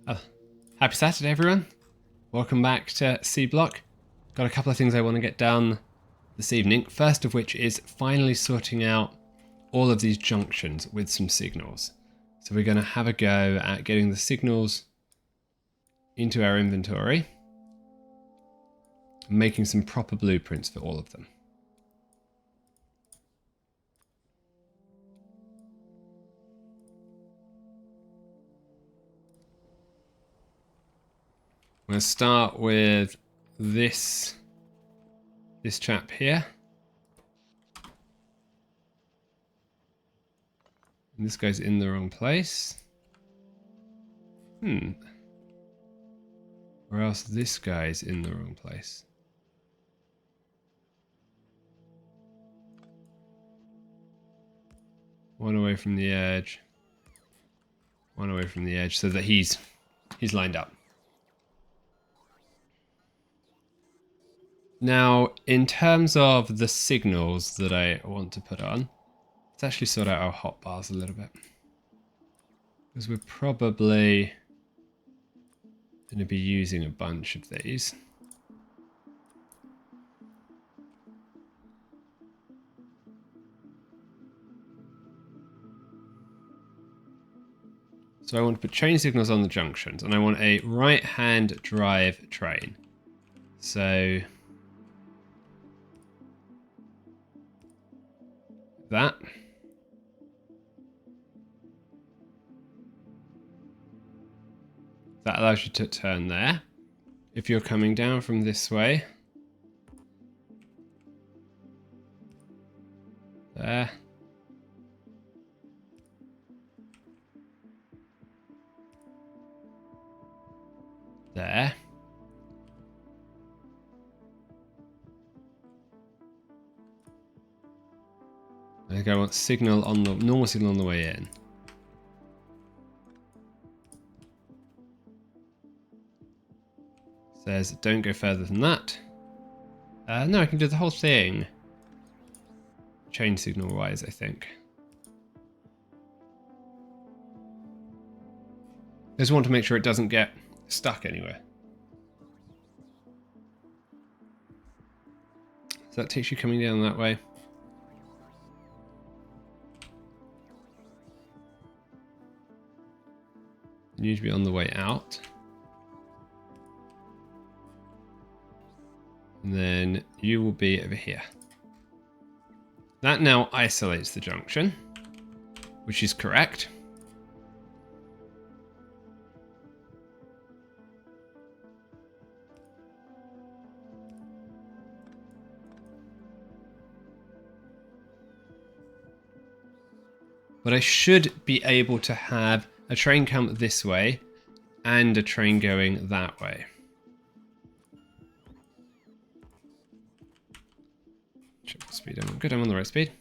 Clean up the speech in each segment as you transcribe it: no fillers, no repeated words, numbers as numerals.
Happy Saturday, everyone. Welcome back to C Block. Got a couple of things I want to get done this evening. First of which is finally sorting out all of these junctions with some signals. So we're going to have a go at getting the signals into our inventory, making some proper blueprints for all of them. I'm going to start with this chap here. And this goes in the wrong place. Or else this guy's in the wrong place. One away from the edge. One away from the edge so that he's lined up. Now, in terms of the signals that I want to put on, let's actually sort out our hotbars a little bit. Because we're probably going to be using a bunch of these. So I want to put train signals on the junctions, and I want a right-hand drive train. So that. That allows you to turn there. If you're coming down from this way, there. There. I think I want signal on the normal signal on the way in. Says don't go further than that. No, I can do the whole thing. Chain signal wise, I think. I just want to make sure it doesn't get stuck anywhere. So that takes you coming down that way. You need to be on the way out. And then you will be over here. That now isolates the junction, which is correct. But I should be able to have a train come this way and a train going that way. Check the speed. Good, I'm on the right speed.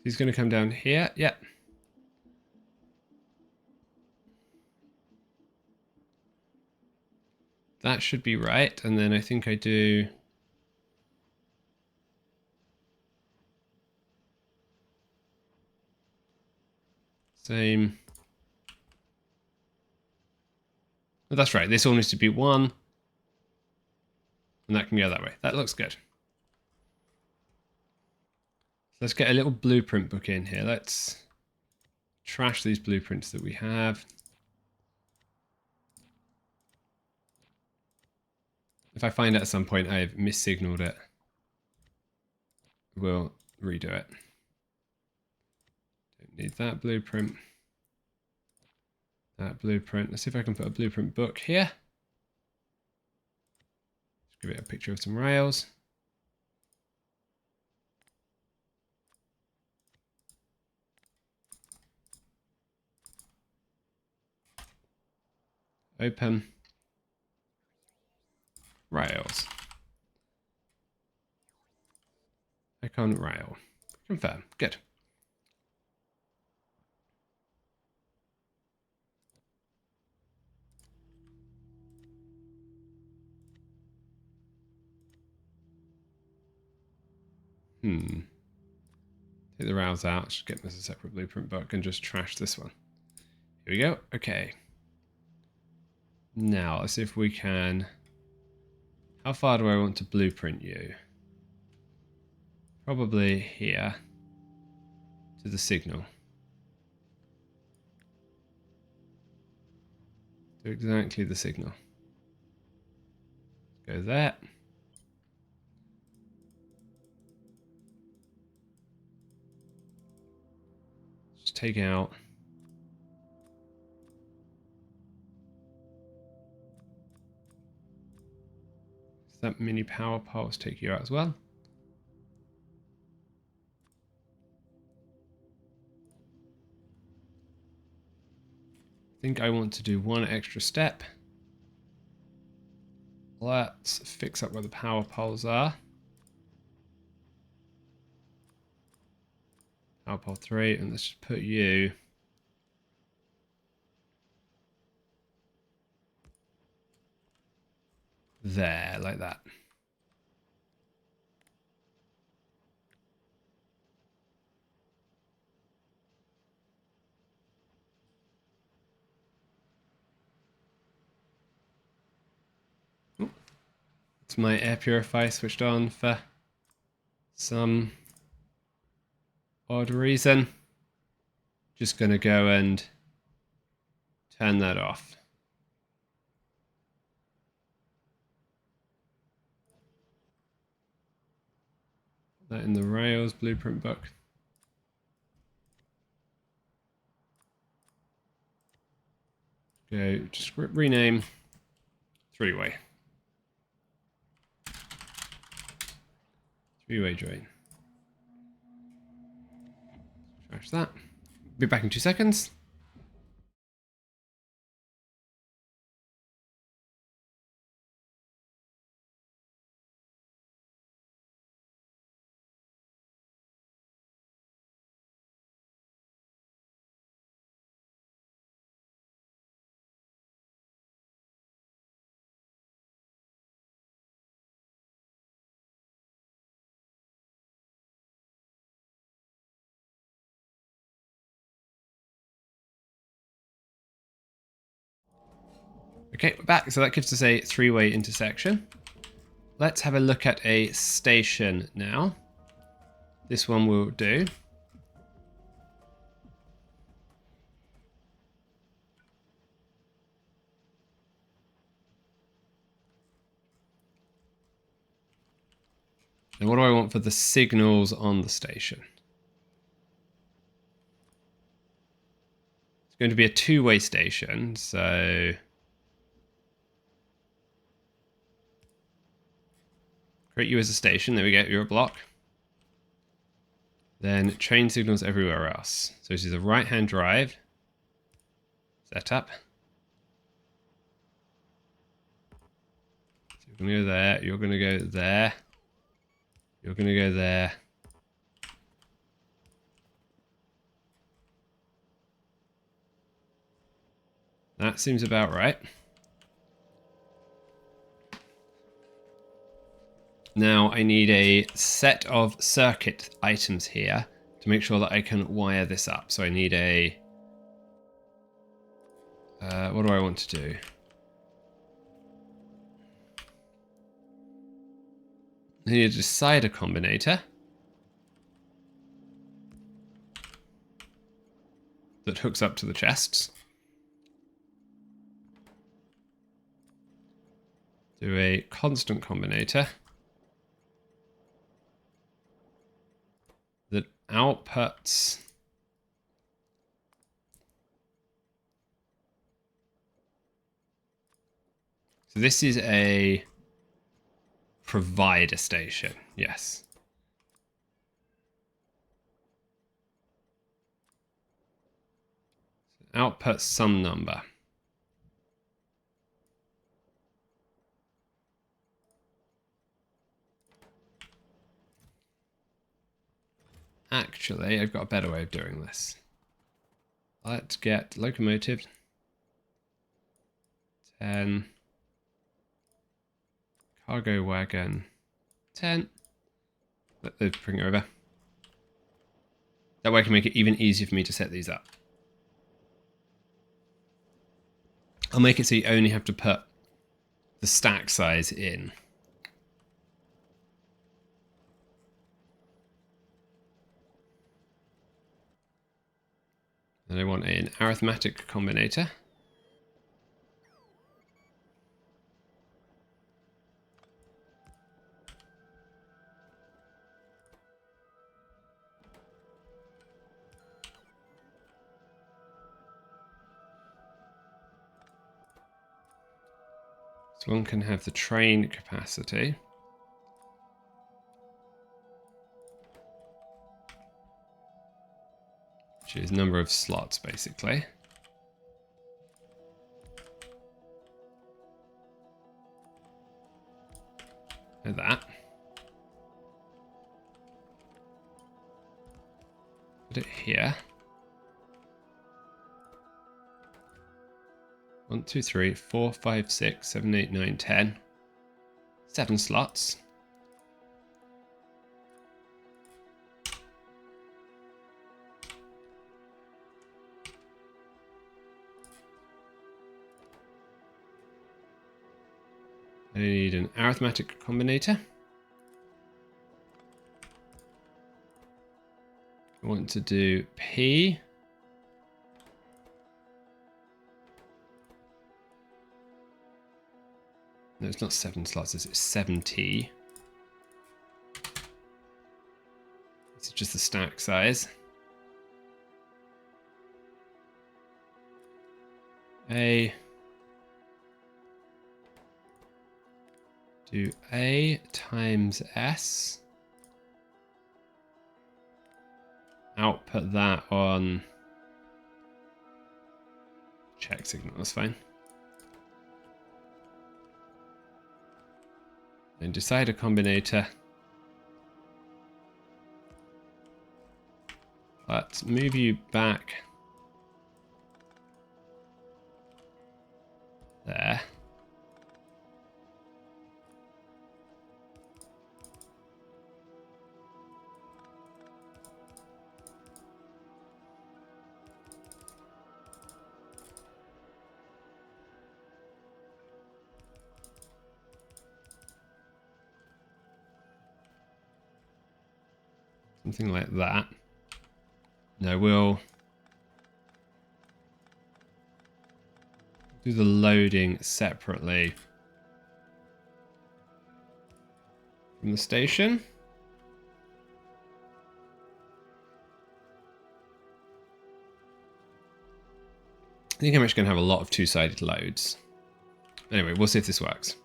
He's going to come down here. Yep. That should be right. And then I think I do... Same. Oh, that's right. This all needs to be one. And that can go that way. That looks good. Let's get a little blueprint book in here. Let's trash these blueprints that we have. If I find at some point I've missignaled it, we'll redo it. Don't need that blueprint. That blueprint. Let's see if I can put a blueprint book here. Just give it a picture of some rails. Open. Rails. Icon rail. Confirm. Good. Take the rails out, just get this a separate blueprint book and just trash this one. Here we go. Okay. Now, let's see if we can... How far do I want to blueprint you? Probably here to the signal. To exactly the signal. Go there. Just take out. That mini power poles take you out as well. I think I want to do one extra step. Let's fix up where the power poles are. Power pole 3, and let's just put you there, like that. It's my air purifier switched on for some odd reason. Just going to go and turn that off. Put that in the Rails blueprint book. Go, just rename three-way. Three-way join. Trash that. Be back in 2 seconds. Okay, we're back. So that gives us a three-way intersection. Let's have a look at a station now. This one will do. And what do I want for the signals on the station? It's going to be a two-way station, so... Create you as a station. There we go, you're a block. Then train signals everywhere else. So this is a right-hand drive. Setup. So you're going to go there, you're going to go there. You're going to go there. That seems about right. Now I need a set of circuit items here to make sure that I can wire this up. So I need a... what do I want to do? I need a decider combinator that hooks up to the chests. Do a constant combinator that outputs so this is a provider station, yes. So outputs some number. Actually, I've got a better way of doing this. Let's get locomotive 10, cargo wagon 10, Let those bring over. That way I can make it even easier for me to set these up. I'll make it so you only have to put the stack size in. And I want an arithmetic combinator. So one can have the train capacity. Which is number of slots, basically. Like that. Put it here. 1, 2, 3, 4, 5, 6, 7, 8, 9, 10. 7 slots. I need an arithmetic combinator. I want to do P. No, it's not 7 slots, it's 7T. This is just the stack size. A. Do A times S. Output that on check signal, that's fine. Then decide a combinator. Let's move you back there. Something like that. No, we'll do the loading separately from the station. I think I'm actually going to have a lot of two-sided loads. Anyway, we'll see if this works.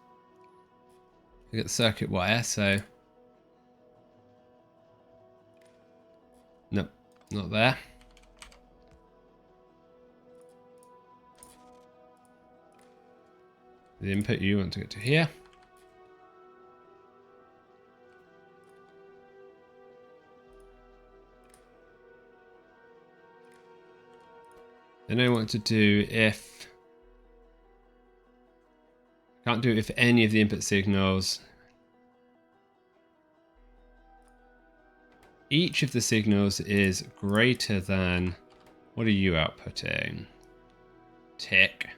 We got the circuit wire, so nope, not there. The input you want to get to here. Then I want to do if, can't do it if any of the input signals, each of the signals is greater than, what are you outputting? Tick.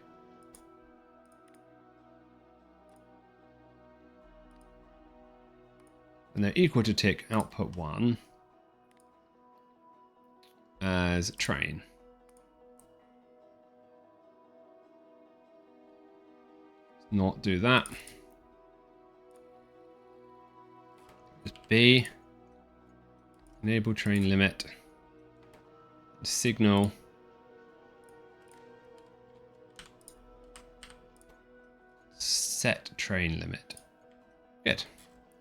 And they're equal to tick output 1 as train. Not do that. Just B. Enable train limit. Signal. Set train limit. Good.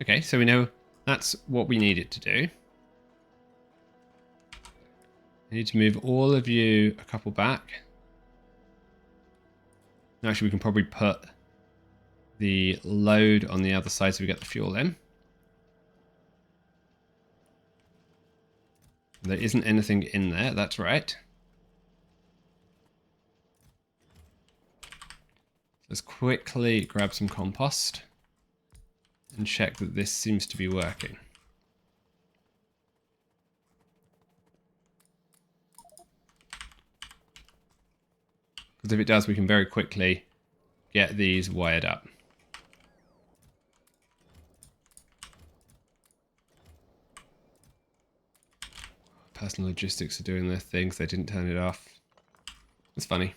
Okay, so we know that's what we need it to do. I need to move all of you a couple back. Actually, we can probably put the load on the other side so we get the fuel in. There isn't anything in there, that's right. Let's quickly grab some compost and check that this seems to be working. Because if it does, we can very quickly get these wired up. Personal logistics are doing their things. They didn't turn it off. It's funny.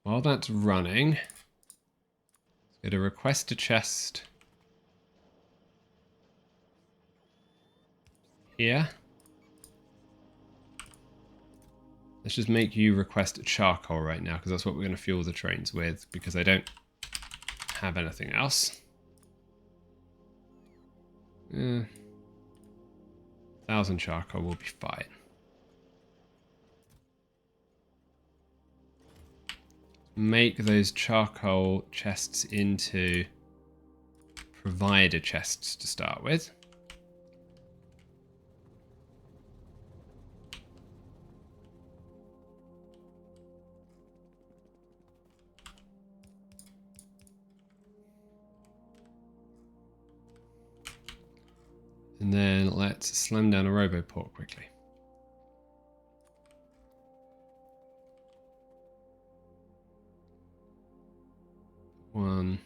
While that's running, let's get a request to chest here. Let's just make you request charcoal right now, because that's what we're going to fuel the trains with, because I don't have anything else. 1,000 charcoal will be fine. Make those charcoal chests into provider chests to start with. And then let's slam down a roboport quickly. One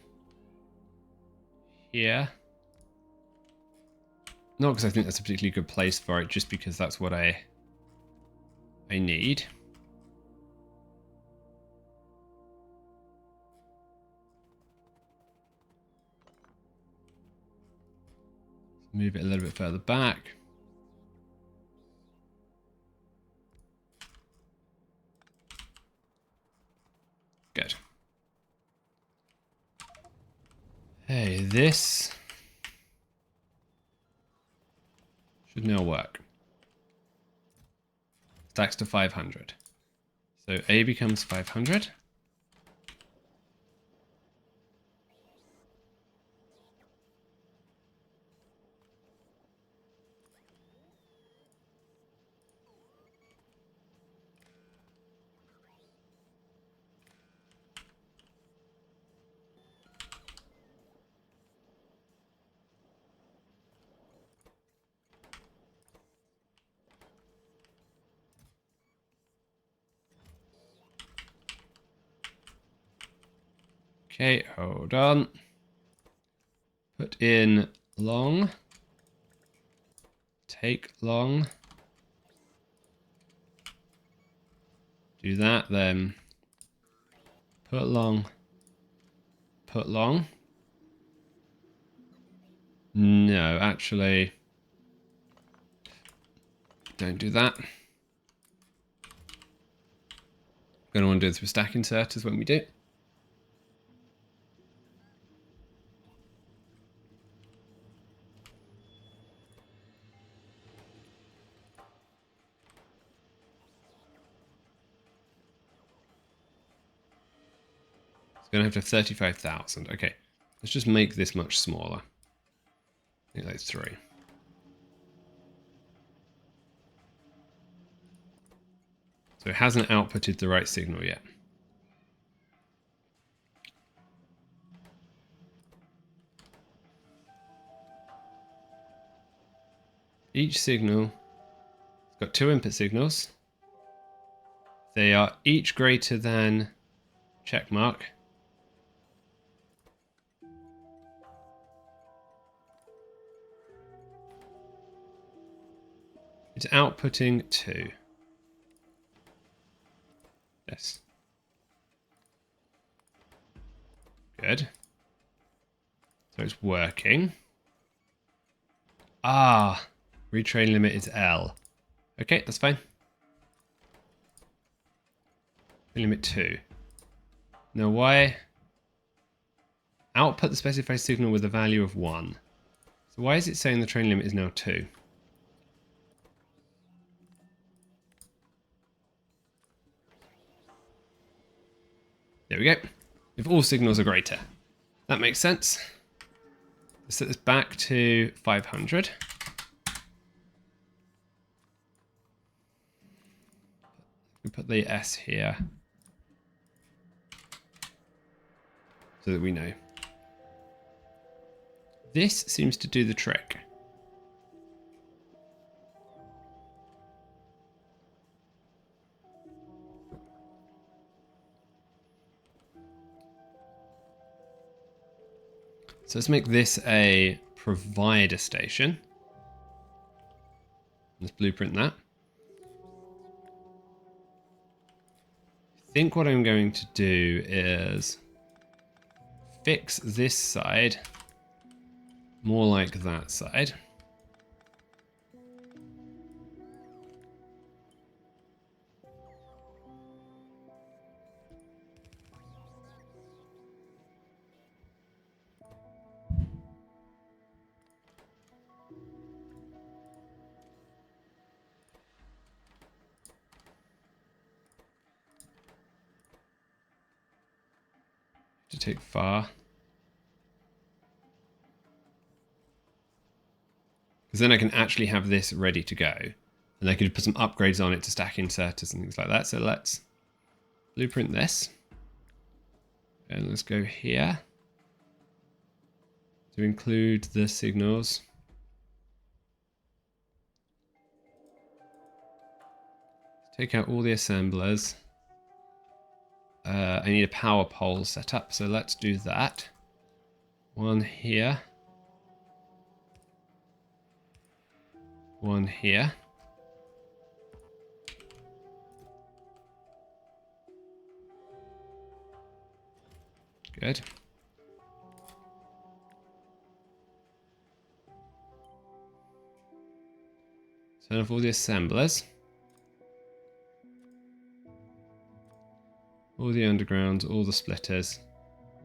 here. Not because I think that's a particularly good place for it, just because that's what I need. Move it a little bit further back. Good. Hey, this should now work. Stacks to 500. So A becomes 500. Okay, hold on. Put in long. Take long. Do that, then put long. Put long. No, actually, don't do that. I'm going to want to do this with stack inserters when we do. Going to have to have 35,000. Okay, let's just make this much smaller. I think that's 3. So it hasn't outputted the right signal yet. Each signal has got 2 input signals. They are each greater than check mark. It's outputting 2. Yes. Good. So it's working. Ah, retrain limit is L. Okay, that's fine. Limit 2. Now why? Output the specified signal with a value of 1. So why is it saying the train limit is now 2? There we go. If all signals are greater. That makes sense. Let's set this back to 500. We put the S here so that we know. This seems to do the trick. So let's make this a provider station. Let's blueprint that. I think what I'm going to do is fix this side more like that side. To take far. Because then I can actually have this ready to go. And I could put some upgrades on it to stack inserters and things like that. So let's blueprint this. And let's go here to include the signals. Take out all the assemblers. I need a power pole set up, so let's do that. One here. One here. Good. Turn off all the assemblers. All the undergrounds, all the splitters,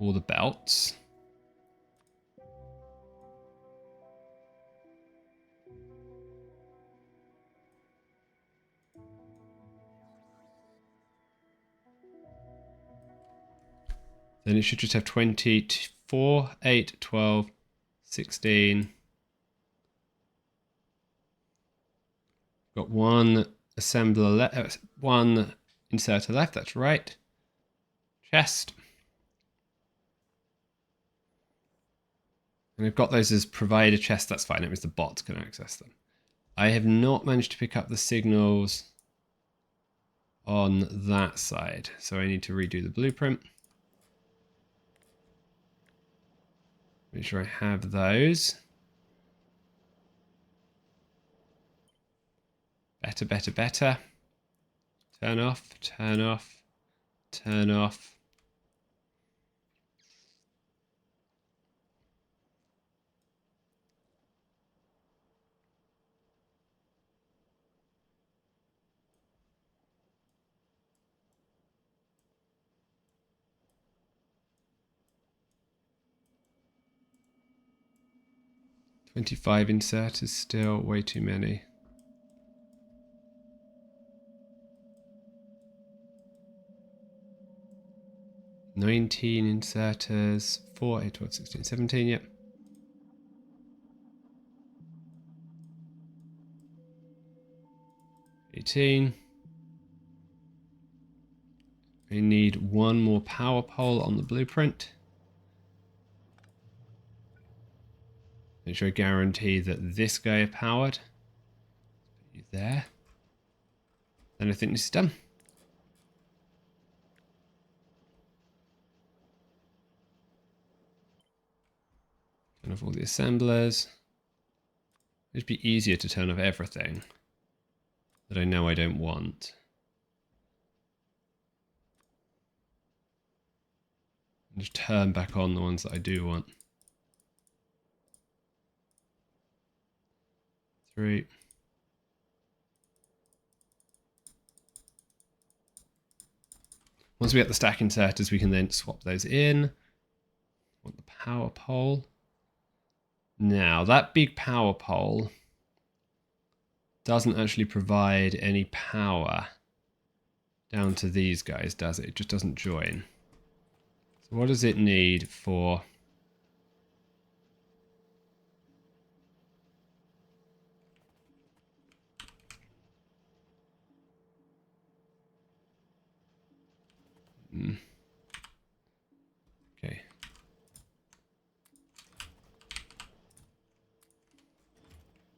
all the belts. Then it should just have 24, 8, 12, 16. Got one assembler left, one inserter left, that's right. Chest. And I've got those as provider chests, that's fine, it means the bots can access them. I have not managed to pick up the signals on that side, so I need to redo the blueprint. Make sure I have those. Better, better, better. Turn off, turn off, turn off. $25 inserters still, way too many. $19 inserters, 4, 8, 12, 16, 17, yep. $18. I need one more power pole on the blueprint. Make sure I guarantee that this guy is powered. Put you there. Then I think this is done. Turn off all the assemblers. It'd be easier to turn off everything that I know I don't want. And just turn back on the ones that I do want. 3. Once we get the stack inserters, we can then swap those in. Want the power pole. Now, that big power pole doesn't actually provide any power down to these guys, does it? It just doesn't join. So what does it need for... Okay.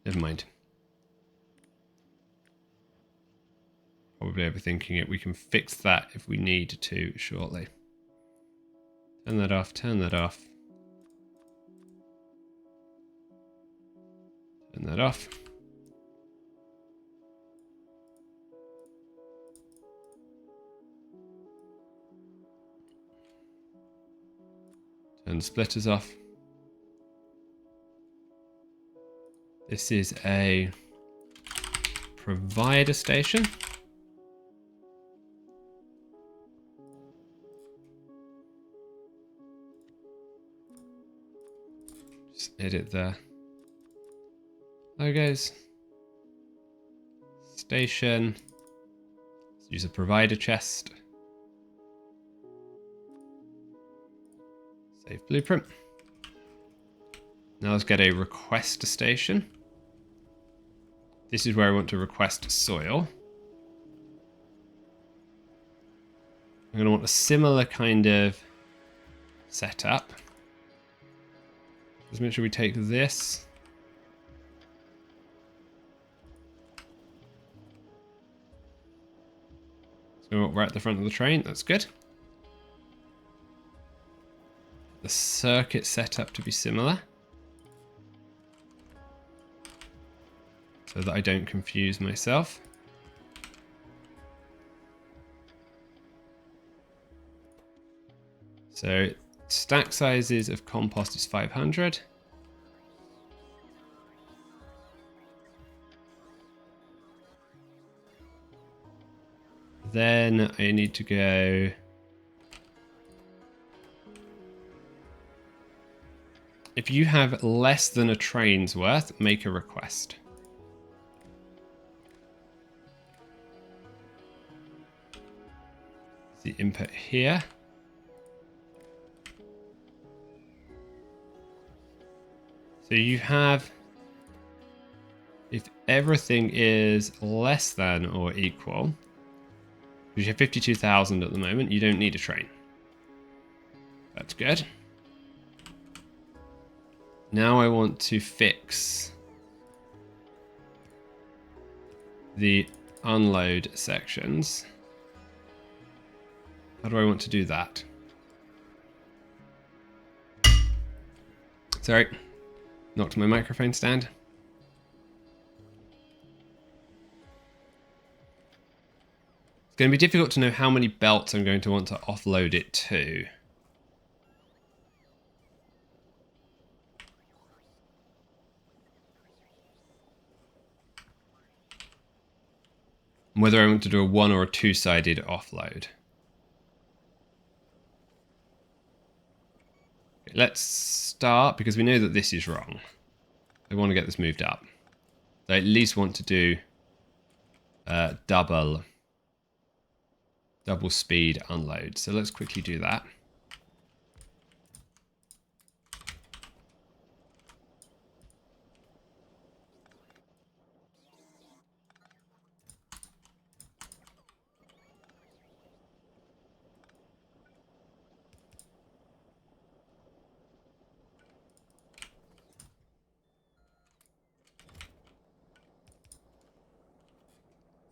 Never mind. Probably overthinking it. We can fix that if we need to shortly. Turn that off, turn that off. Turn that off. Turn the splitters off. This is a provider station. Just edit the logos. Station. Let's use a provider chest. Save blueprint. Now let's get a request station. This is where I want to request soil. I'm going to want a similar kind of setup. Let's make sure we take this. So we're at the front of the train. That's good. The circuit setup to be similar, so that I don't confuse myself. So stack sizes of compost is 500. Then I need to go if you have less than a train's worth, make a request. The input here. So you have, if everything is less than or equal, because you have 52,000 at the moment, you don't need a train. That's good. Now I want to fix the unload sections. How do I want to do that? Sorry, knocked my microphone stand. It's going to be difficult to know how many belts I'm going to want to offload it to. And whether I want to do a one or a two-sided offload. Okay, let's start, because we know that this is wrong. I want to get this moved up. So I at least want to do double speed unload. So let's quickly do that.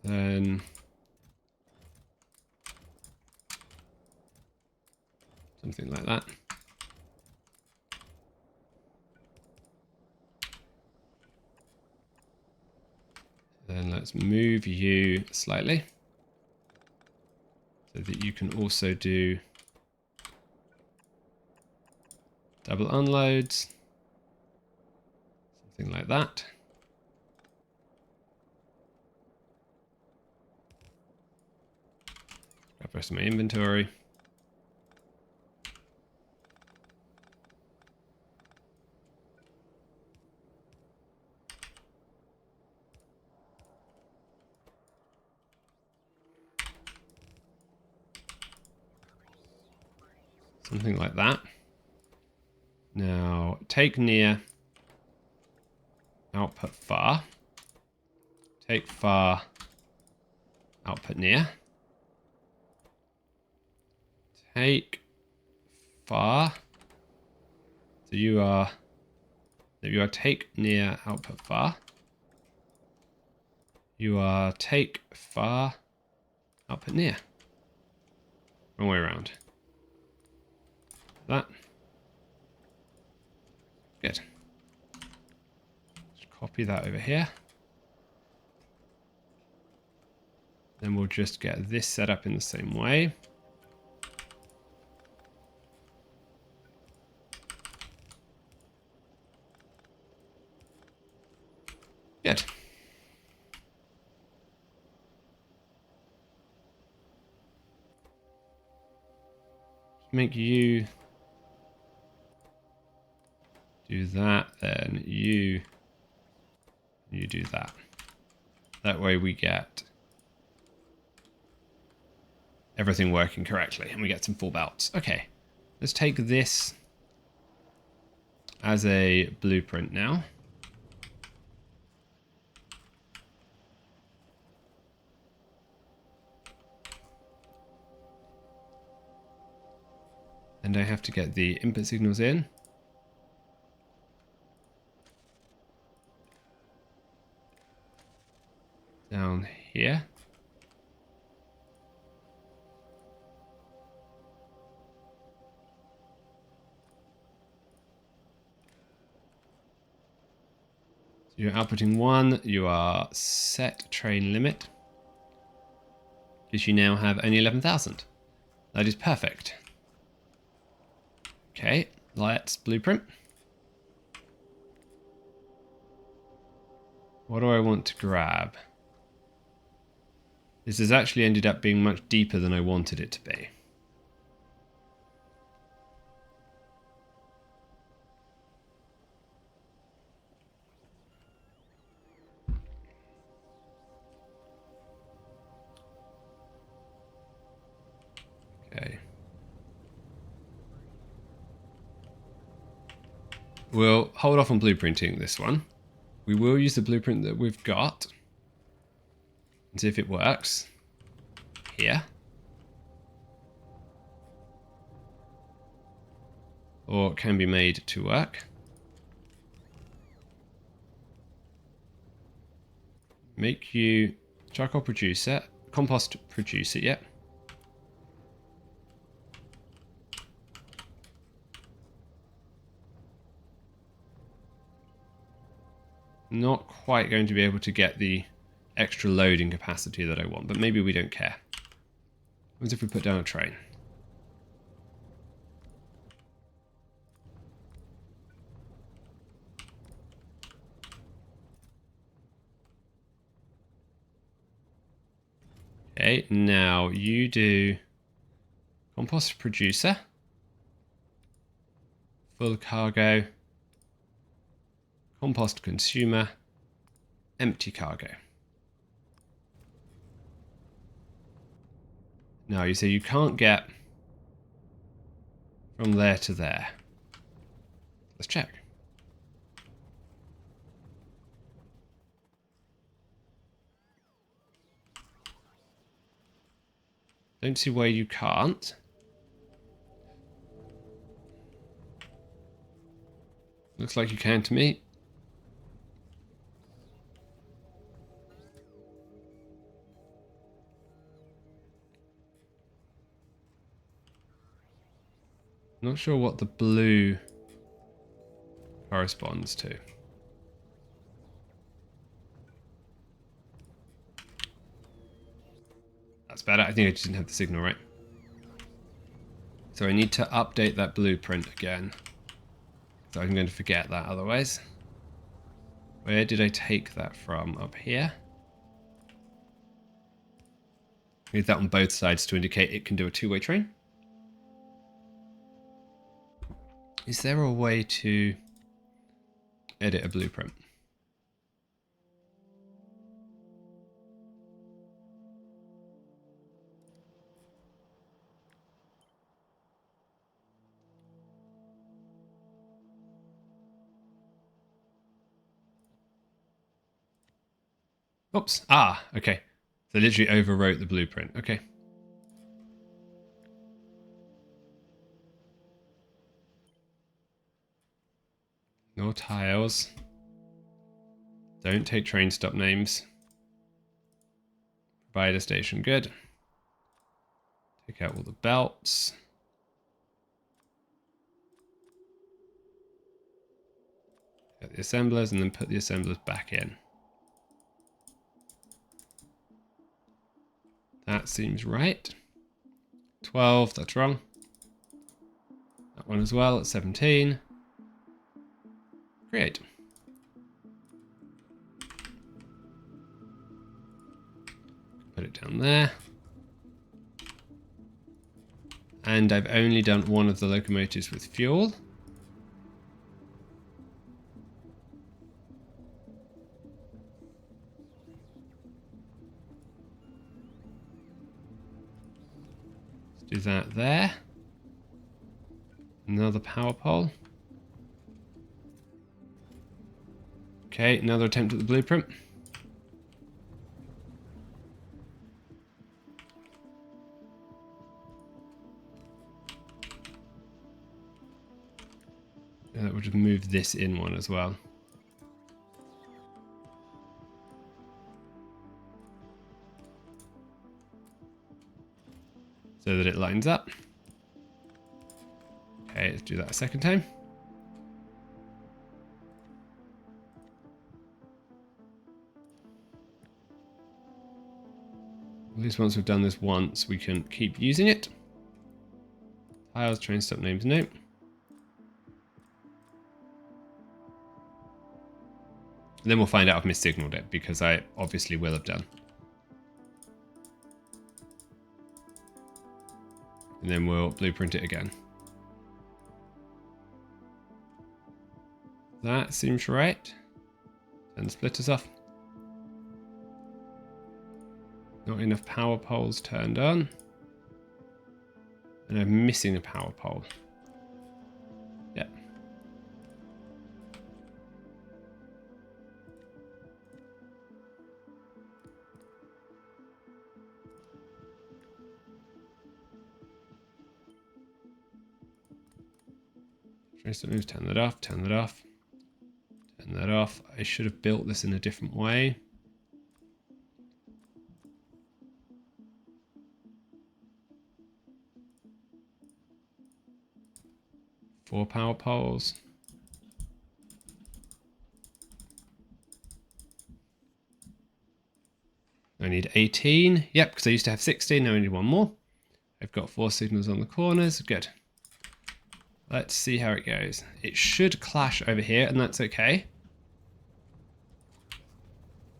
Then something like that. Then let's move you slightly so that you can also do double unloads, something like that. Grab the rest of my inventory. Something like that. Now take near, output far. Take far, output near. Take far. So you are take near, output far. You are take far, output near. Wrong way around. That. Good. Just copy Copy that over here. Then we'll just get this set up in the same way. Good. Make you do that, then you do that. That way we get everything working correctly and we get some full belts. Okay, let's take this as a blueprint now. And I have to get the input signals in. Down here. So you're outputting 1, you are set train limit. Because you now have only 11,000. That is perfect. Okay, let's blueprint. What do I want to grab? This has actually ended up being much deeper than I wanted it to be. Okay. We'll hold off on blueprinting this one. We will use the blueprint that we've got and see if it works. Here. Or can be made to work. Make you charcoal producer, compost producer, yep. Not quite going to be able to get the extra loading capacity that I want, but maybe we don't care. What if we put down a train? Okay, now you do compost producer, full cargo, compost consumer, empty cargo. Now you say you can't get from there to there. Let's check. Don't see why you can't. Looks like you can to me. Not sure what the blue corresponds to. That's better. I think I just didn't have the signal right. So I need to update that blueprint again. So I'm going to forget that otherwise. Where did I take that from? Up here? Need that on both sides to indicate it can do a two-way train. Is there a way to edit a blueprint? Oops. Ah, okay. So I literally overwrote the blueprint. Okay. No tiles. Don't take train stop names. Provider station, good. Take out all the belts. Get the assemblers and then put the assemblers back in. That seems right. 12, that's wrong. That one as well at 17. Create. Put it down there. And I've only done one of the locomotives with fuel. Let's do that there. Another power pole. Okay, another attempt at the blueprint. That would have moved this in one as well. So that it lines up. Okay, let's do that a second time. At least once we've done this once, we can keep using it. Tiles, train stop names, no. And then we'll find out I've missignaled it, because I obviously will have done. And then we'll blueprint it again. That seems right. Turn the splitters off. Not enough power poles turned on. And I'm missing a power pole. Yep. Trace that moves, turn that off, turn that off. Turn that off. I should have built this in a different way. Four power poles. I need 18. Yep, because I used to have 16. Now I need one more. I've got 4 signals on the corners. Good. Let's see how it goes. It should clash over here, and that's okay.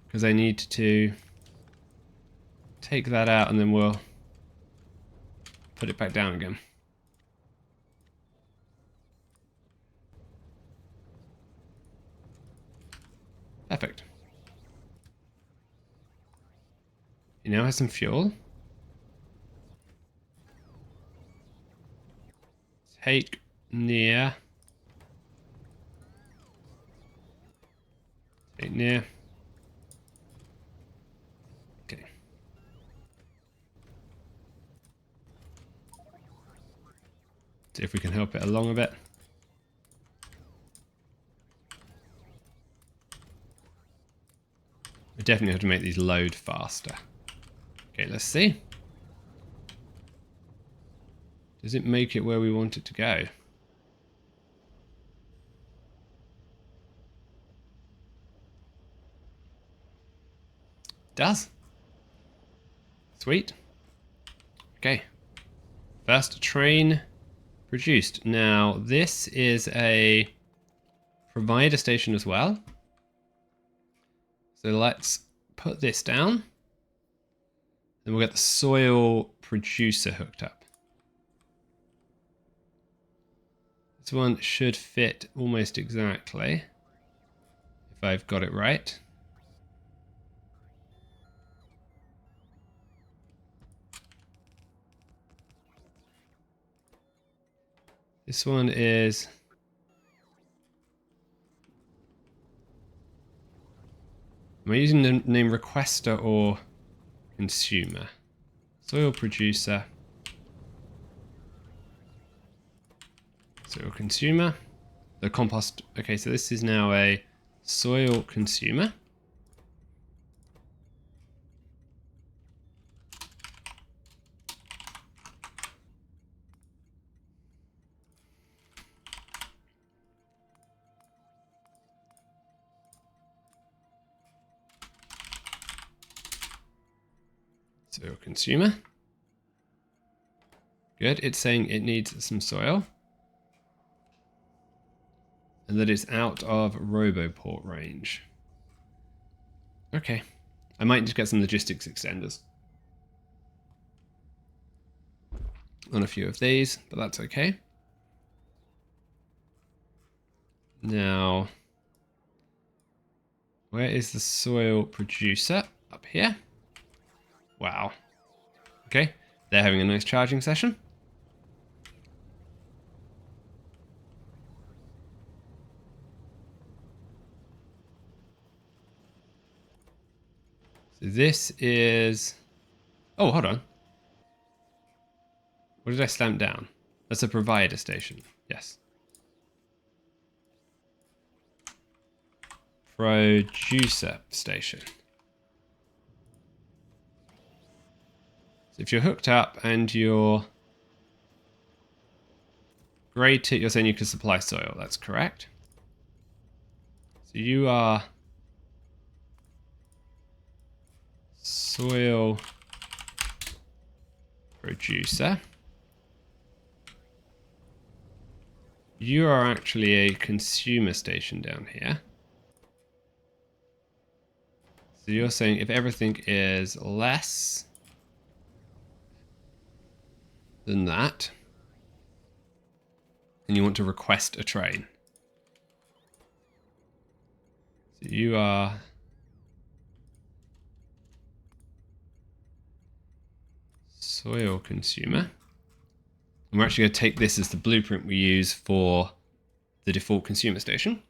Because I need to take that out, and then we'll put it back down again. Perfect. It now has some fuel. Take near. Take near. Okay. See if we can help it along a bit. We definitely have to make these load faster. Okay, let's see. Does it make it where we want it to go? It does. Sweet. Okay. First train produced. Now, this is a provider station as well. So let's put this down. Then we'll get the soil producer hooked up. This one should fit almost exactly, if I've got it right. This one is... Am I using the name requester or consumer? Soil producer. Soil consumer. The compost. Okay, so this is now a soil consumer. Soil consumer. Good. It's saying it needs some soil. And that it's out of Roboport range. Okay. I might just get some logistics extenders on a few of these, but that's okay. Now, where is the soil producer? Up here. Wow. Okay. They're having a nice charging session. So this is... Oh, hold on. What did I stamp down? That's a provider station. Yes. Producer station. So if you're hooked up and you're grade 2, you're saying you can supply soil. That's correct. So you are soil producer. You are actually a consumer station down here. So you're saying if everything is less than that, and you want to request a train. So you are soil consumer. And we're actually going to take this as the blueprint we use for the default consumer station.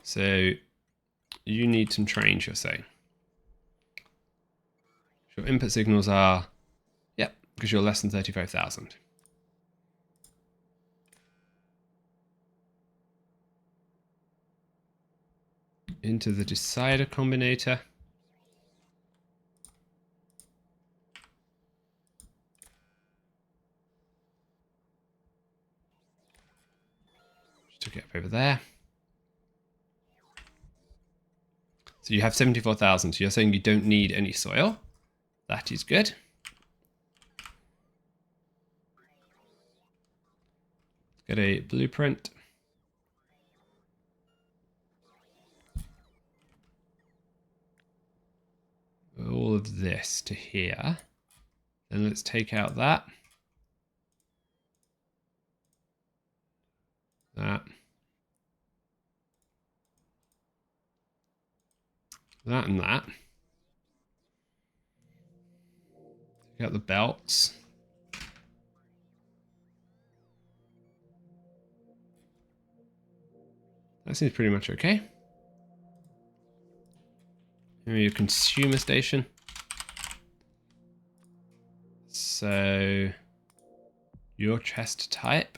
So you need some trains, you're saying. Your input signals are, yep, because you're less than 35,000. Into the decider combinator. Just took it up over there. So you have 74,000. So you're saying you don't need any soil. That is good. Let's get a blueprint. All of this to here. Then let's take out that. That. That and that. Take out the belts. That seems pretty much okay. Here your consumer station. So your chest type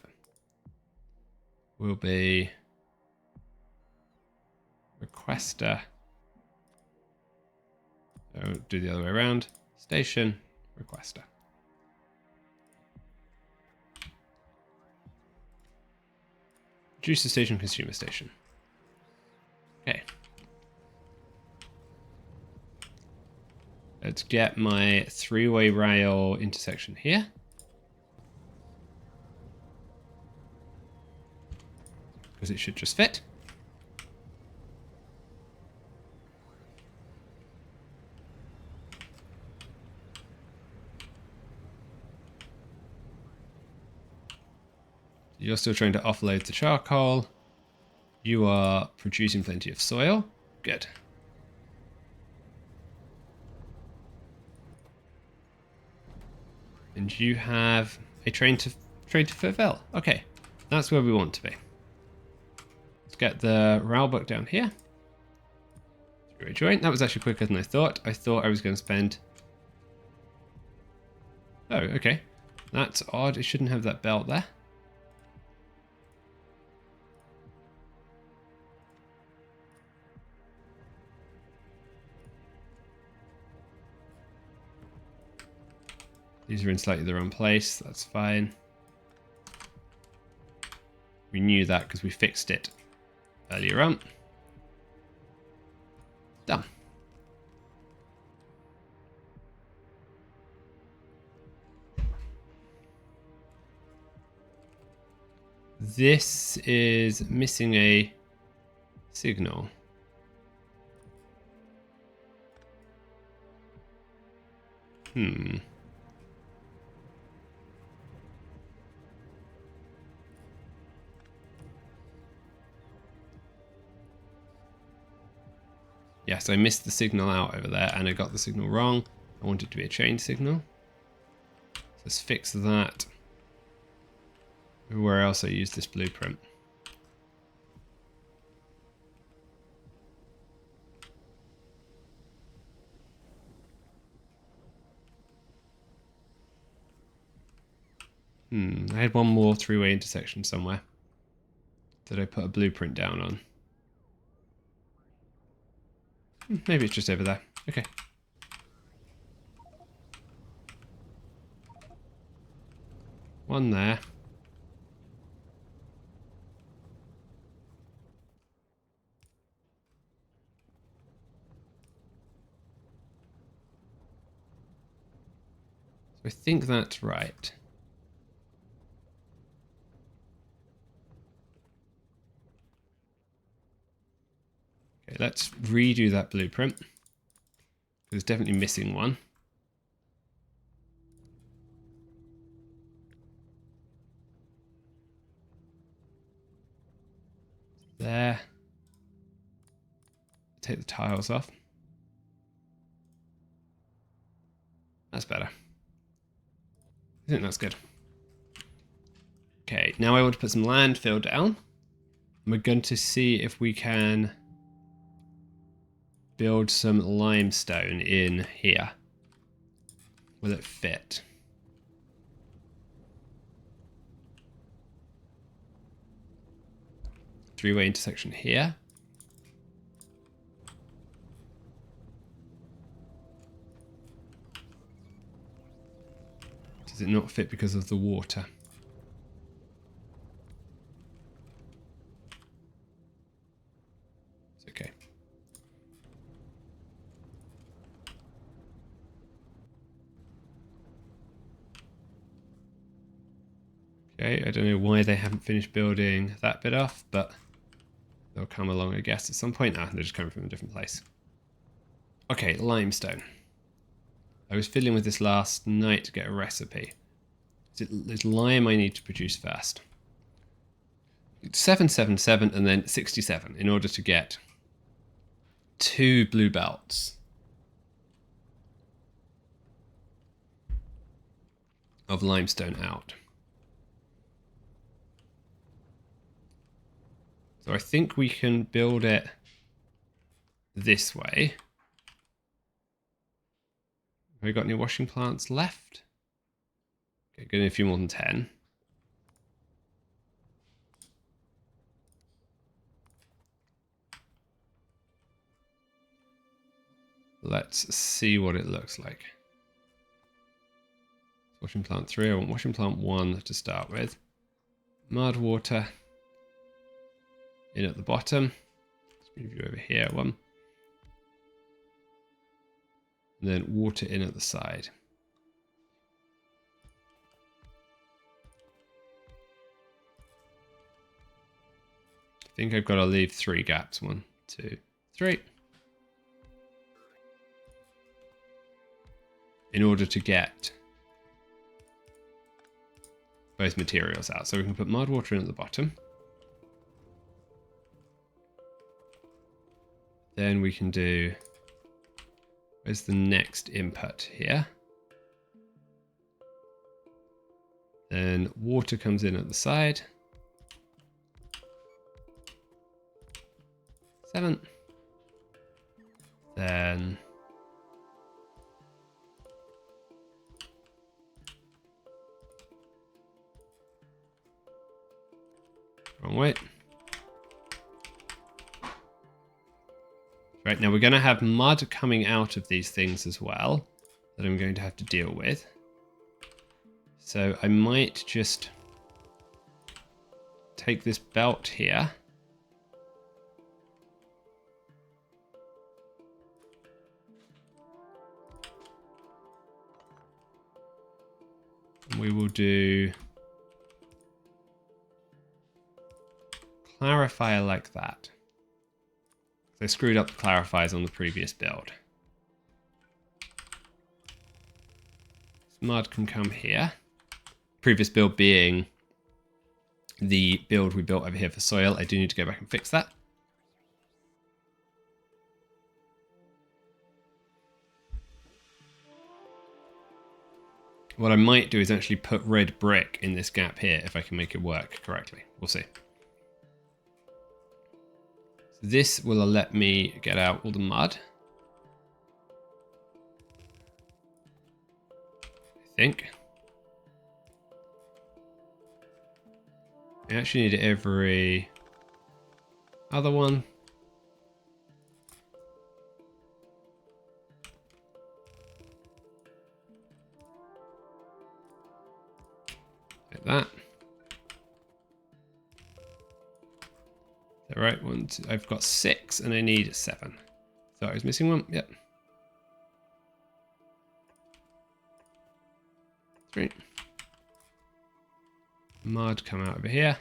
will be requester. Oh, do the other way around. Station, requester. Producer station, consumer station. Okay. Let's get my three-way rail intersection here. Because it should just fit. You're still trying to offload the charcoal. You are producing plenty of soil. Good. And you have a train to fulfill. Okay, that's where we want to be. Let's get the rail book down here. Three-way joint. That was actually quicker than I thought. I thought I was going to spend... Oh, okay. That's odd. It shouldn't have that belt there. These are in slightly the wrong place. That's fine. We knew that because we fixed it earlier on. Done. This is missing a signal. Yes, I missed the signal out over there and I got the signal wrong. I want it to be a chain signal. So let's fix that. Where else I use this blueprint? I had one more three-way intersection somewhere that I put a blueprint down on. Maybe it's just over there. Okay. One there. So I think that's right. Okay, let's redo that blueprint. There's definitely missing one. There. Take the tiles off. That's better. I think that's good. Okay, now I want to put some landfill down. We're going to see if we can build some limestone in here. Will it fit? Three-way intersection here. Does it not fit because of the water? It's okay. Okay, I don't know why they haven't finished building that bit off, but they'll come along, I guess, at some point. Ah, they're just coming from a different place. Okay, limestone. I was fiddling with this last night to get a recipe. There's lime I need to produce first. 777 and then 67 in order to get 2 blue belts of limestone out. So I think we can build it this way. Have we got any washing plants left? Okay, getting a few more than 10. Let's see what it looks like. Washing plant 3, I want washing plant 1 to start with. Mud water in at the bottom. Let's move you over here one. And then water in at the side. I think I've got to leave 3 gaps. 1, 2, 3. In order to get both materials out. So we can put mud water in at the bottom. Then we can do, where's the next input here? Then water comes in at the side. 7. Then wrong way. Right, now we're going to have mud coming out of these things as well that I'm going to have to deal with. So I might just take this belt here We will do clarifier like that. They screwed up the clarifiers on the previous build. This mud can come here. Previous build being the build we built over here for soil. I do need to go back and fix that. What I might do is actually put red brick in this gap here if I can make it work correctly. We'll see. So this will let me get out all the mud. I think. I actually need every other one. Like that. All right, one, two, I've got 6 and I need 7. Thought I was missing one. Yep. 3. Mud come out over here.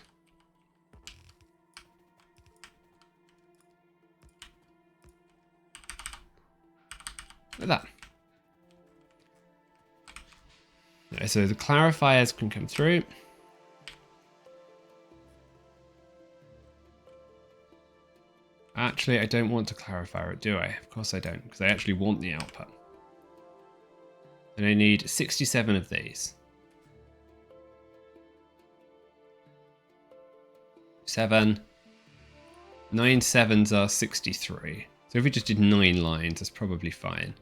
Like that. Okay, so the clarifiers can come through. Actually, I don't want to clarify it, do I? Of course I don't, because I actually want the output. And I need 67 of these. 7. 9 sevens are 63. So if we just did 9 lines, that's probably fine.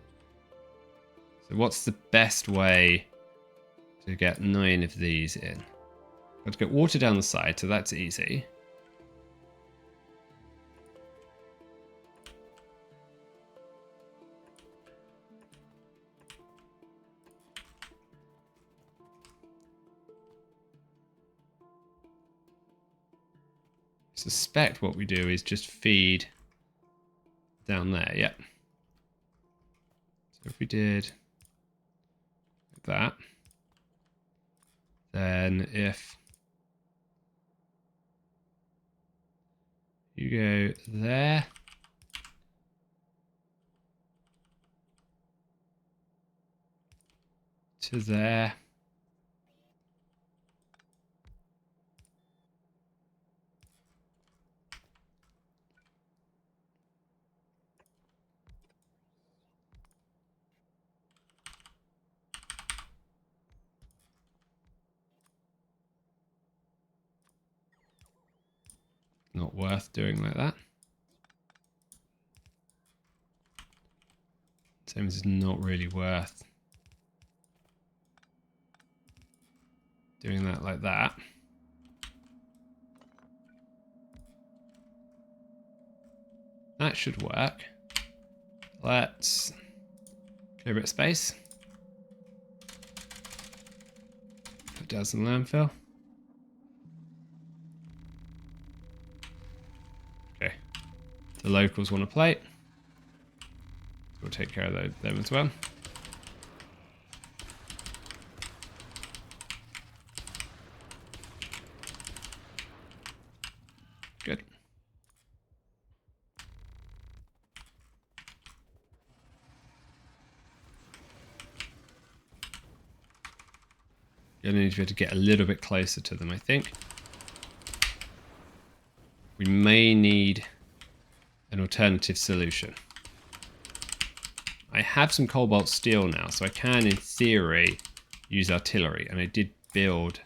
So what's the best way to get 9 of these in? Got to get water down the side, so that's easy. I suspect what we do is just feed down there, yep. So if we did like that, then if you go there, to there, not worth doing like that. Same as it's not really worth doing that like that. That should work. Let's clear a bit of space. Put down some landfill. Okay. The locals want a plate. We'll take care of them as well. Good. You're going to need to be able to get a little bit closer to them, I think. We may need an alternative solution. I have some cobalt steel now, so I can, in theory, use artillery. And I did build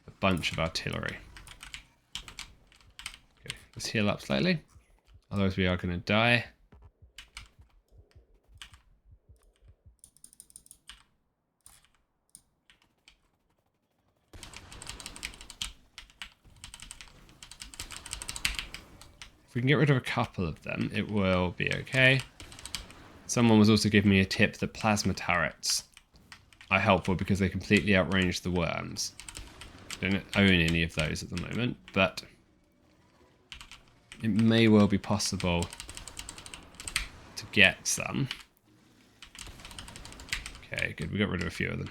a bunch of artillery. Okay, let's heal up slightly. Otherwise we are going to die. If we can get rid of a couple of them, it will be okay. Someone was also giving me a tip that plasma turrets are helpful because they completely outrange the worms. I don't own any of those at the moment, but it may well be possible to get some. Okay, good. We got rid of a few of them.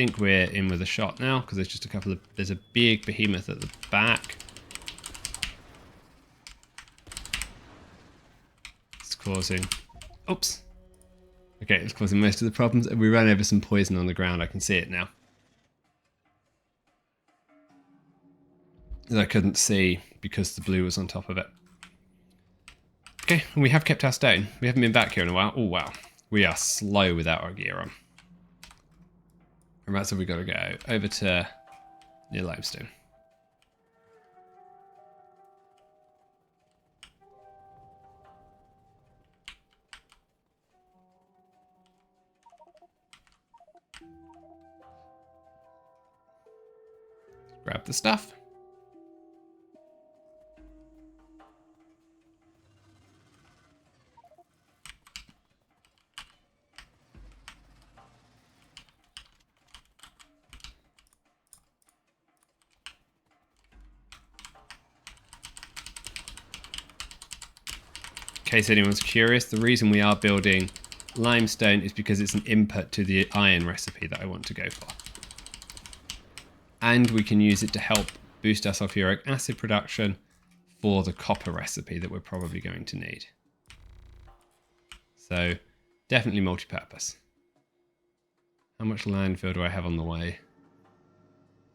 think we're in with a shot now because there's just a couple of... There's a big behemoth at the back. It's causing... Oops. Okay, it's causing most of the problems. And we ran over some poison on the ground. I can see it now. That I couldn't see because the blue was on top of it. Okay, and we have kept our stone. We haven't been back here in a while. Oh, wow. We are slow without our gear on. And right, so we've got to go over to near Limestone. Grab the stuff. In case anyone's curious, the reason we are building limestone is because it's an input to the iron recipe that I want to go for. And we can use it to help boost our sulfuric acid production for the copper recipe that we're probably going to need. So definitely multi-purpose. How much landfill do I have on the way?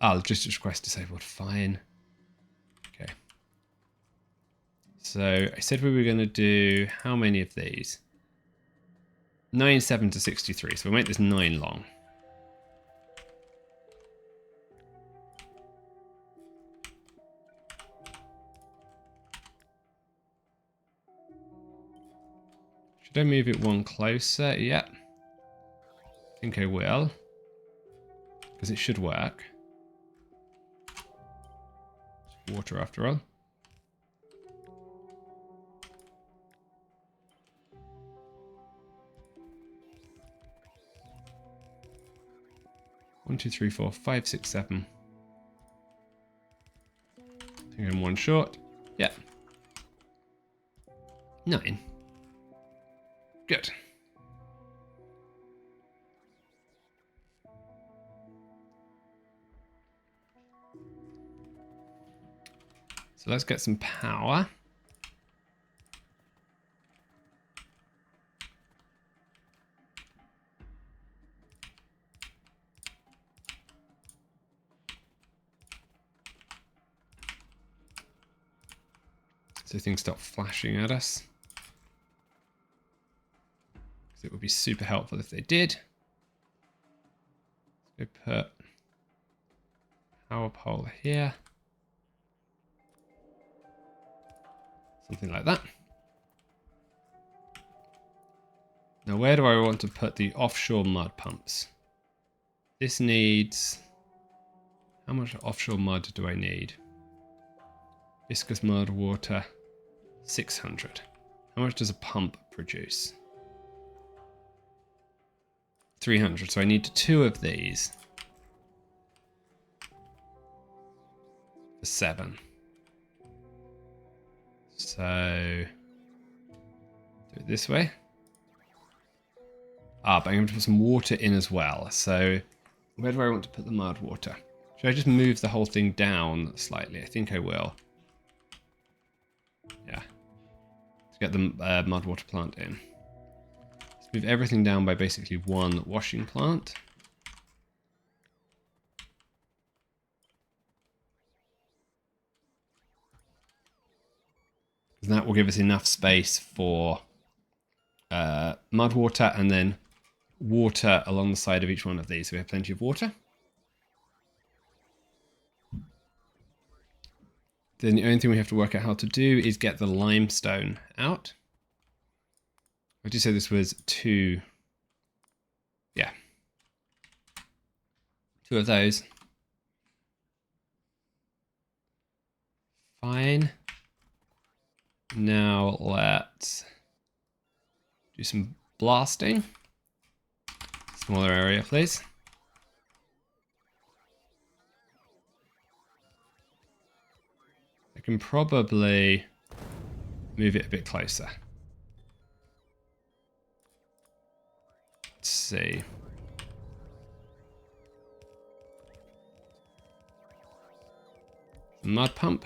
Ah, logistics request disabled. Fine. Okay. So I said we were going to do how many of these? 9, 7 to 63. So we'll make this 9 long. Should I move it one closer? Yep. I think I will. Because it should work. It's water after all. One, two, three, four, 5, 6, 7. I think I'm one short. Yeah. 9. Good. So let's get some power. So things stop flashing at us. It would be super helpful if they did. Let's go put power pole here. Something like that. Now where do I want to put the offshore mud pumps? This needs... How much offshore mud do I need? Viscous mud, water, 600. How much does a pump produce? 300, so I need 2 of these for 7. So do it this way. Ah, but I'm going to put some water in as well. So where do I want to put the mud water? Should I just move the whole thing down slightly? I think I will. Yeah. To get the mud water plant in. Let's move everything down by basically 1 washing plant. And that will give us enough space for mud water and then water along the side of each one of these. So we have plenty of water. Then the only thing we have to work out how to do is get the limestone out. I just say this was 2. Yeah. 2 of those. Fine. Now let's do some blasting. Smaller area, please. I can probably move it a bit closer. Let's see. mud pump.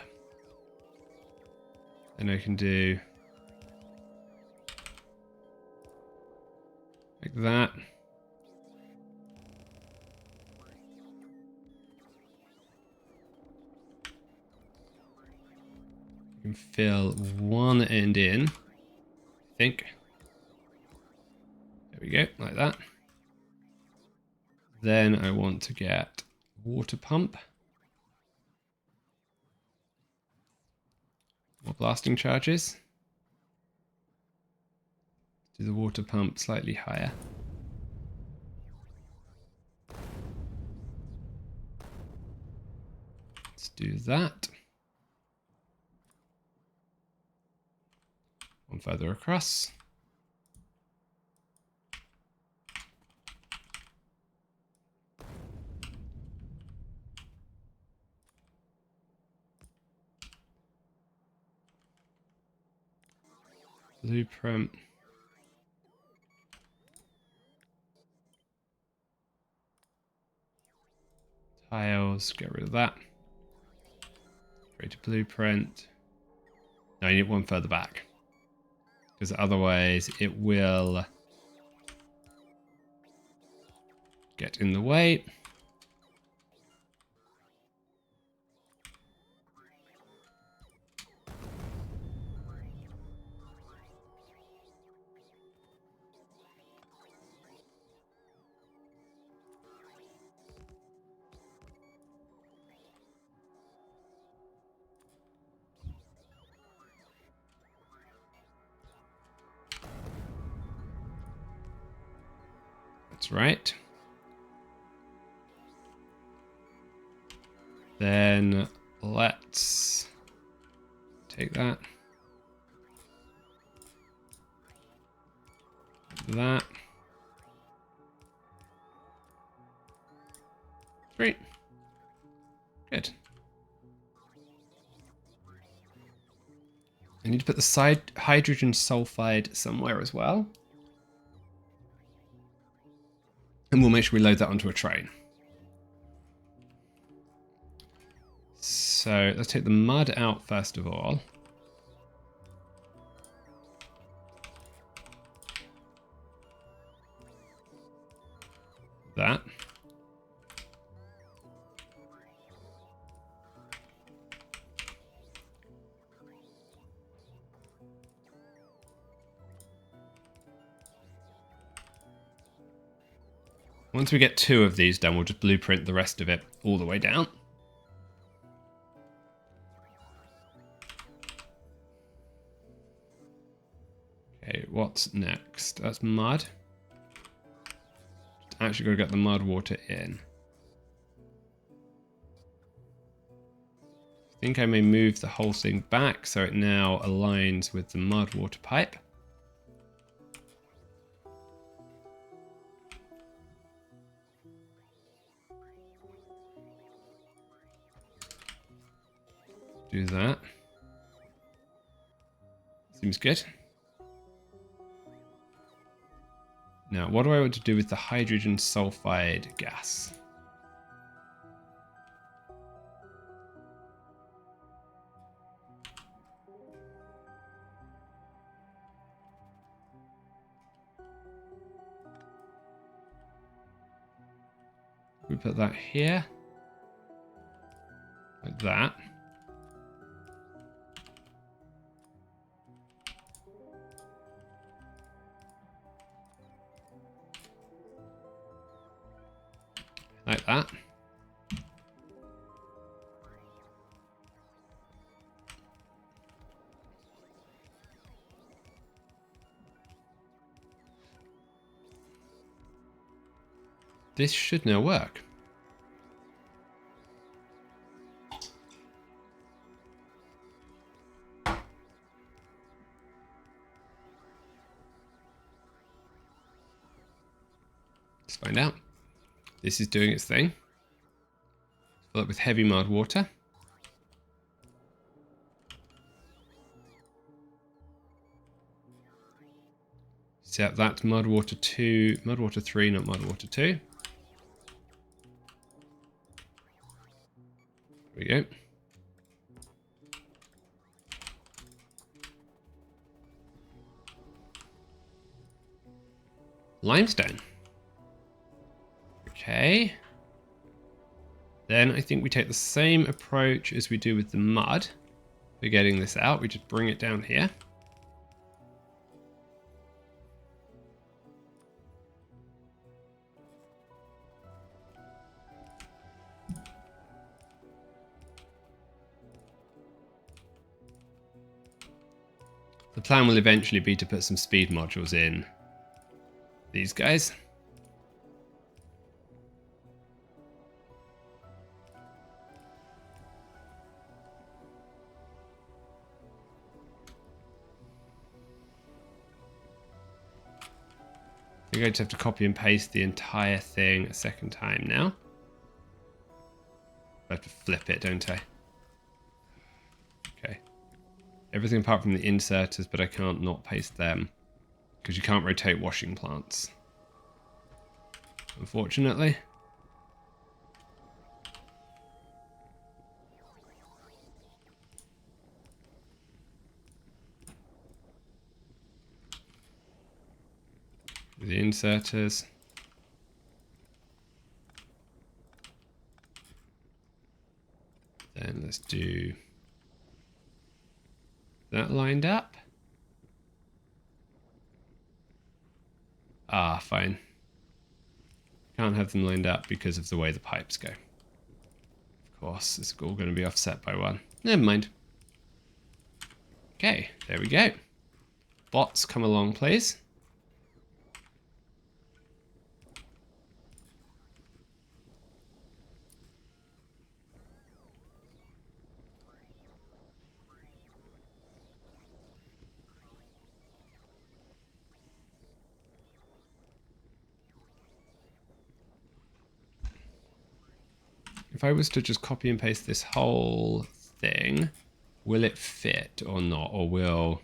And I can do like that. You can fill one end in, I think. There we go, like that. Then I want to get water pump. More blasting charges. Do the water pump slightly higher. Let's do that. One further across. Blueprint. Tiles, get rid of that. Create a blueprint. No, you need one further back. Because otherwise it will get in the way. That's right. Then let's take that. That. Great. Good. I need to put the side hydrogen sulfide somewhere as well. And we'll make sure we load that onto a train. So let's take the mud out first of all. That. Once we get 2 of these done, we'll just blueprint the rest of it all the way down. Okay, what's next? That's mud. Actually got to get the mud water in. I think I may move the whole thing back so it now aligns with the mud water pipe. Do that. Seems good. Now, what do I want to do with the hydrogen sulfide gas? We put that here. Like that. Like that. This should now work. Let's find out. This is doing its thing. Fill it with heavy mud water. Set that to mud water 2, mud water 3, not mud water 2. There we go. limestone. Okay. Then I think we take the same approach as we do with the mud. For getting this out, we just bring it down here. The plan will eventually be to put some speed modules in these guys. We're going to have to copy and paste the entire thing a second time now. I have to flip it, don't I? Okay. Everything apart from the inserters, but I can't not paste them. Because you can't rotate washing plants. Unfortunately. The inserters. Then let's do that lined up. Ah, fine. Can't have them lined up because of the way the pipes go. Of course, it's all going to be offset by one. Never mind. Okay, there we go. Bots, come along, please. If I was to just copy and paste this whole thing, will it fit or not? Or will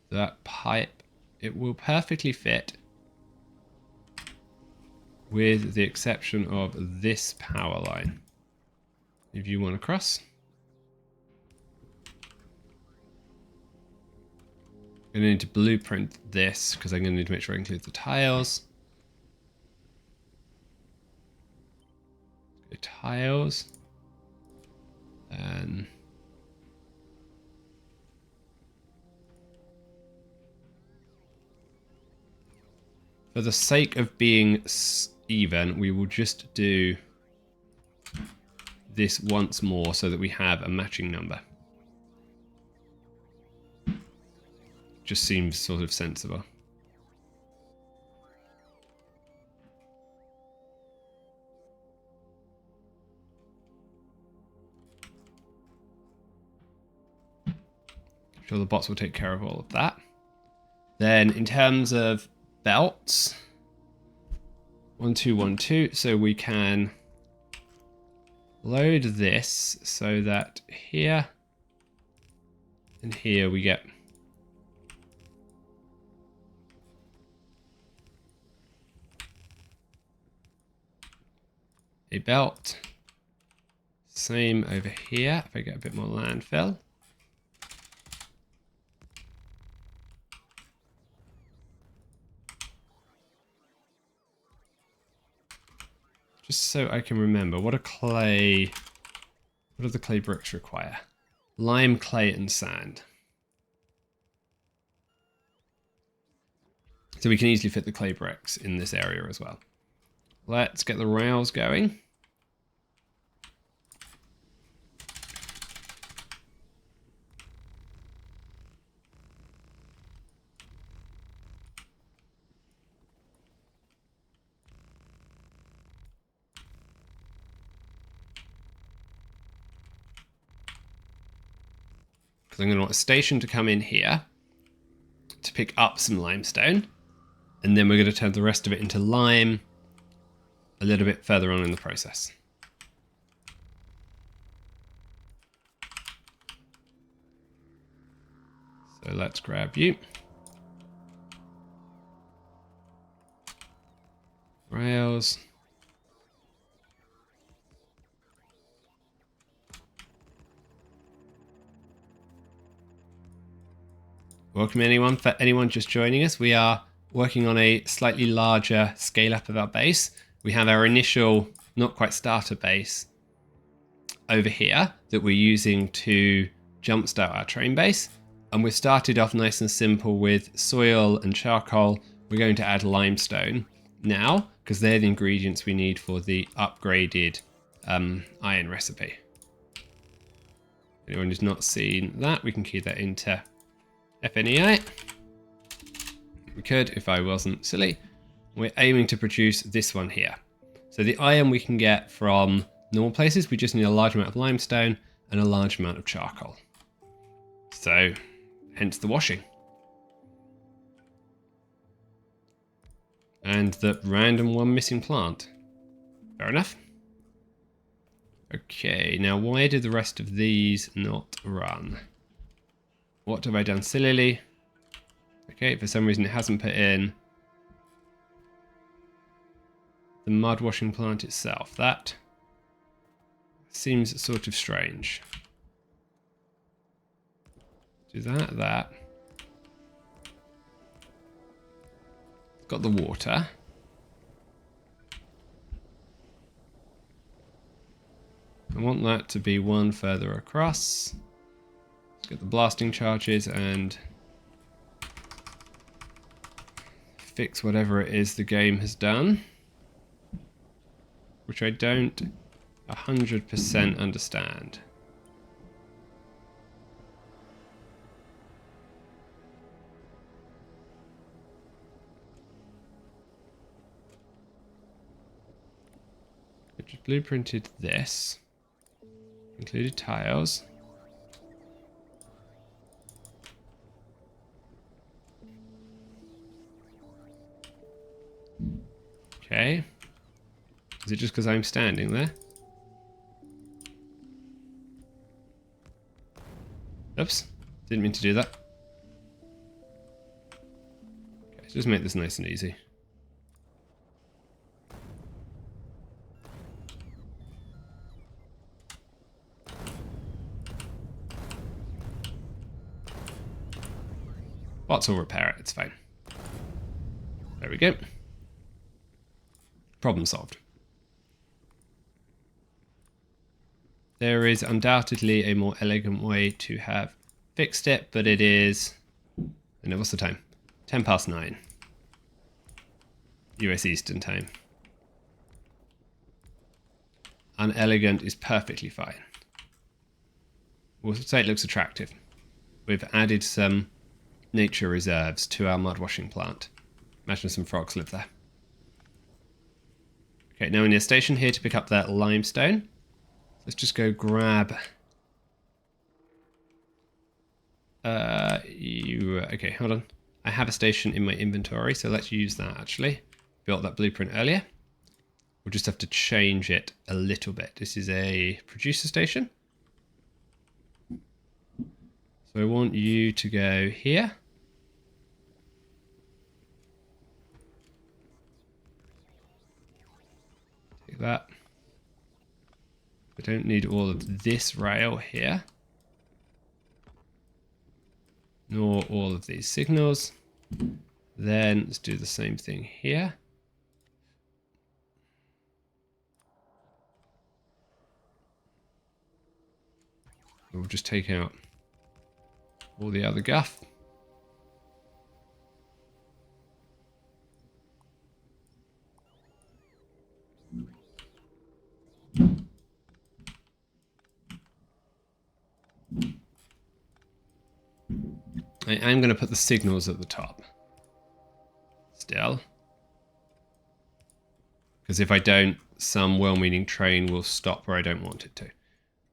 that pipe, it will perfectly fit with the exception of this power line. If you want to cross. I'm going to need to blueprint this because I'm going to need to make sure I include the tiles. Tiles, and for the sake of being even, we will just do this once more so that we have a matching number. Just seems sort of sensible. Sure, the bots will take care of all of that. Then in terms of belts, 1, 2, 1, 2. So we can load this so that here and here we get a belt. Same over here if I get a bit more landfill. Just so I can remember, what do the clay bricks require? Lime, clay, and sand. So we can easily fit the clay bricks in this area as well. Let's get the rails going. Because I'm going to want a station to come in here to pick up some limestone. And then we're going to turn the rest of it into lime a little bit further on in the process. So let's grab you. Rails. welcome anyone. For anyone just joining us, we are working on a slightly larger scale up of our base. We have our initial, not quite starter base over here that we're using to jumpstart our train base. And we've started off nice and simple with soil and charcoal. We're going to add limestone now, because they're the ingredients we need for the upgraded iron recipe. Anyone who's not seen that, we can key that into FNEI. We could, if I wasn't silly. We're aiming to produce this one here. So the iron we can get from normal places, we just need a large amount of limestone and a large amount of charcoal. So, hence the washing. And the random one missing plant. Fair enough. Okay, now why did the rest of these not run? What have I done sillily? Okay, for some reason it hasn't put in the mud washing plant itself. That seems sort of strange. Do that. Got the water. I want that to be one further across. Let's get the blasting charges and fix whatever it is the game has done, which I don't 100% understand. I just blueprinted this. Included tiles. Okay. Is it just because I'm standing there? Oops. Didn't mean to do that. Okay, just make this nice and easy. Bots will repair it, it's fine. There we go. Problem solved. There is undoubtedly a more elegant way to have fixed it, but it is... I know, what's the time? 9:10. US Eastern time. Unelegant is perfectly fine. We'll say it looks attractive. We've added some nature reserves to our mud washing plant. Imagine some frogs live there. Okay, now we need a station here to pick up that limestone. Let's just go grab... Okay, hold on. I have a station in my inventory, so let's use that actually. Built that blueprint earlier. We'll just have to change it a little bit. This is a producer station. So I want you to go here. Take that. I don't need all of this rail here. Nor all of these signals. Then let's do the same thing here. We'll just take out all the other guff. I am going to put the signals at the top. Still. Because if I don't, some well-meaning train will stop where I don't want it to.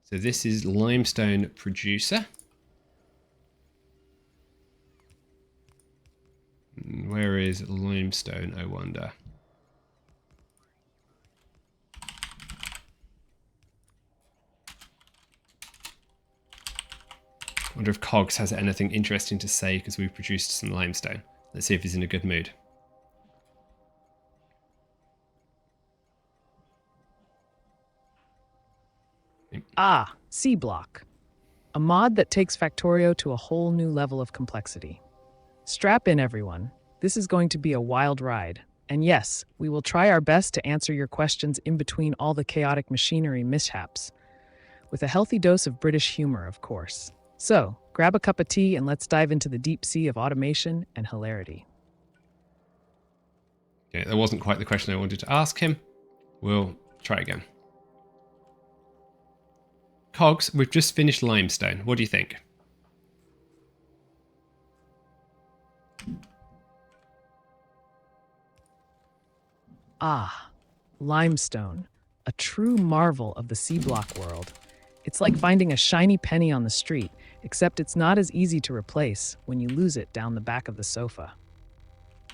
So this is limestone producer. Where is limestone, I wonder? I wonder if Cogs has anything interesting to say because we've produced some limestone. Let's see if he's in a good mood. C-Block. A mod that takes Factorio to a whole new level of complexity. Strap in, everyone. This is going to be a wild ride. And yes, we will try our best to answer your questions in between all the chaotic machinery mishaps, with a healthy dose of British humor, of course. So, grab a cup of tea and let's dive into the deep sea of automation and hilarity. Okay, that wasn't quite the question I wanted to ask him. We'll try again. Cogs, we've just finished Limestone. What do you think? Ah, Limestone, a true marvel of the C block world. It's like finding a shiny penny on the street, except it's not as easy to replace when you lose it down the back of the sofa.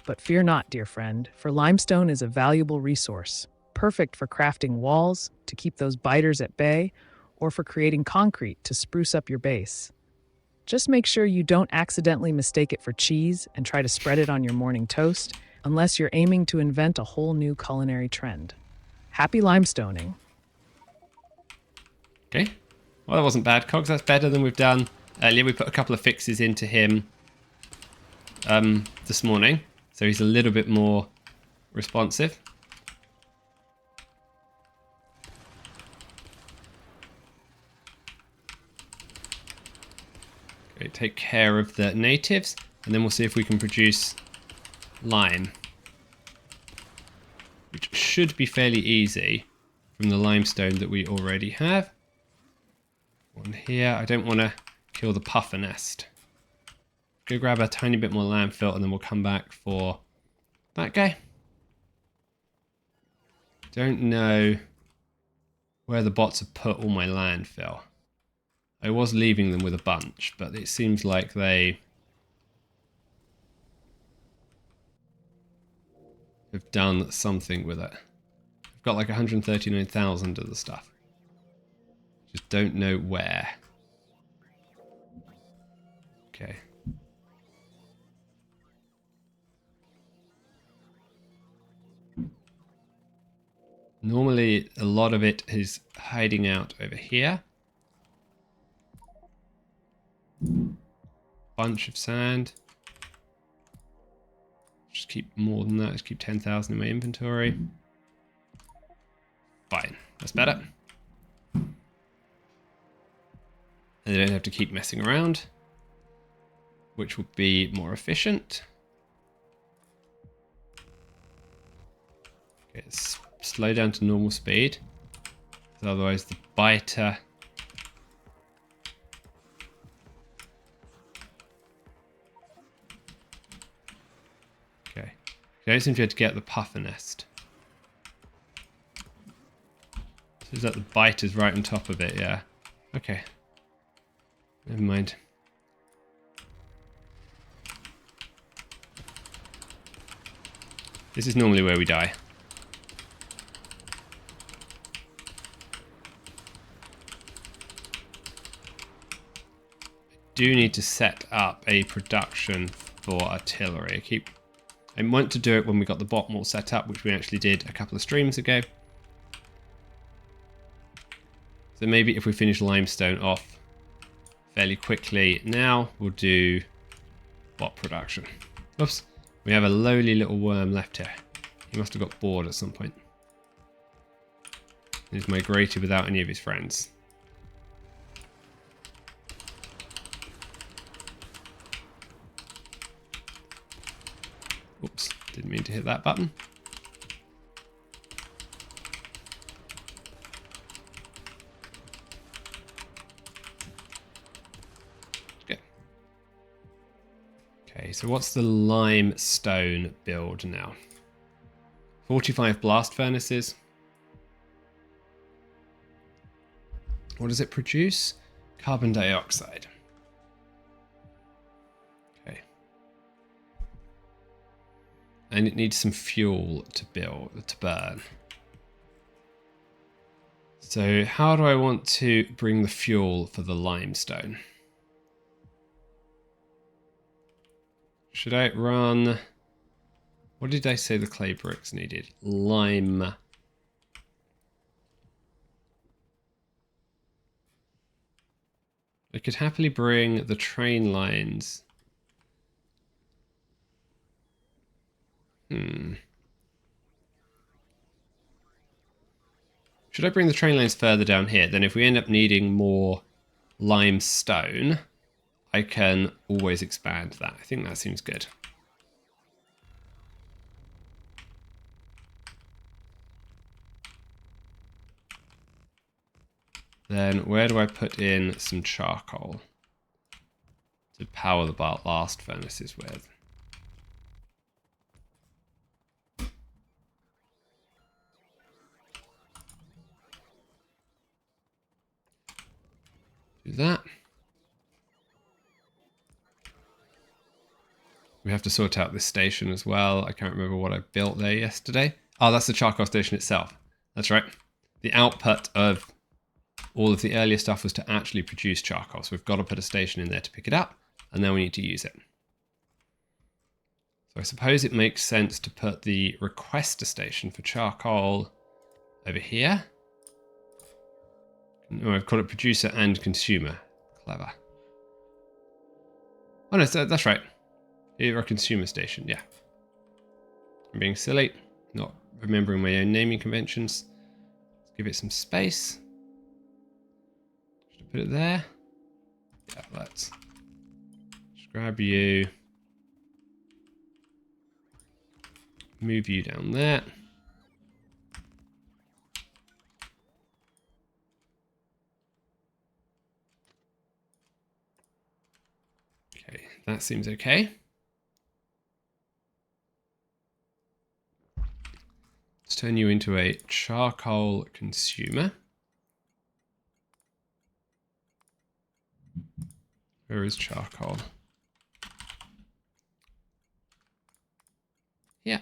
But fear not, dear friend, for limestone is a valuable resource, perfect for crafting walls to keep those biters at bay, or for creating concrete to spruce up your base. Just make sure you don't accidentally mistake it for cheese and try to spread it on your morning toast, unless you're aiming to invent a whole new culinary trend. Happy limestoning. Okay. Well, that wasn't bad, Cogs. That's better than we've done earlier. We put a couple of fixes into him this morning, so he's a little bit more responsive. Okay, take care of the natives, and then we'll see if we can produce lime, which should be fairly easy from the limestone that we already have. One here. I don't want to kill the puffer nest. Go grab a tiny bit more landfill, and then we'll come back for that guy. Don't know where the bots have put all my landfill. I was leaving them with a bunch, but it seems like they have done something with it. I've got like 139,000 of the stuff. Just don't know where. Okay. Normally, a lot of it is hiding out over here. Bunch of sand. Just keep more than that. Just keep 10,000 in my inventory. Fine. That's better. And I don't have to keep messing around, which will be more efficient. Okay, let's slow down to normal speed. Because otherwise the biter... Okay. I don't seem to be able to get the puffer nest. So is that the biter's right on top of it? Yeah. Okay. Never mind. This is normally where we die. Do need to set up a production for artillery. I meant to do it when we got the bot all set up, which we actually did a couple of streams ago. So maybe if we finish limestone off fairly quickly now, we'll do bot production. Oops, we have a lowly little worm left here. He must have got bored at some point. He's migrated without any of his friends. Oops, didn't mean to hit that button. Okay. Okay, so what's the limestone build now? 45 blast furnaces. What does it produce? Carbon dioxide. Okay. And it needs some fuel to burn. So how do I want to bring the fuel for the limestone? Should I run... What did I say the clay bricks needed? Lime. I could happily bring the train lines Should I bring the train lines further down here? Then if we end up needing more limestone, I can always expand that. I think that seems good. Then where do I put in some charcoal to power the blast furnaces with? Do that. We have to sort out this station as well. I can't remember what I built there yesterday. Oh, that's the charcoal station itself. That's right. The output of all of the earlier stuff was to actually produce charcoal. So we've got to put a station in there to pick it up, and then we need to use it. So I suppose it makes sense to put the requester station for charcoal over here. No, I've called it producer and consumer. Clever. Oh no, that's right. Here, a consumer station, yeah. I'm being silly, not remembering my own naming conventions. Let's give it some space. Should I put it there? Yeah, let's just grab you. Move you down there. Okay, that seems okay. Let's turn you into a charcoal consumer. Where is charcoal? Yeah.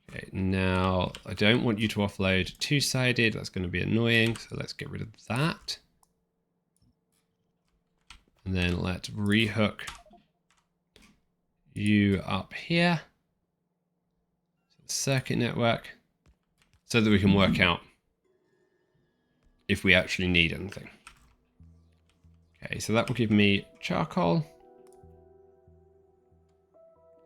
Okay, now I don't want you to offload two-sided. That's going to be annoying. So let's get rid of that. And then let's rehook you up here. Circuit network. So that we can work out if we actually need anything. Okay, so that will give me charcoal.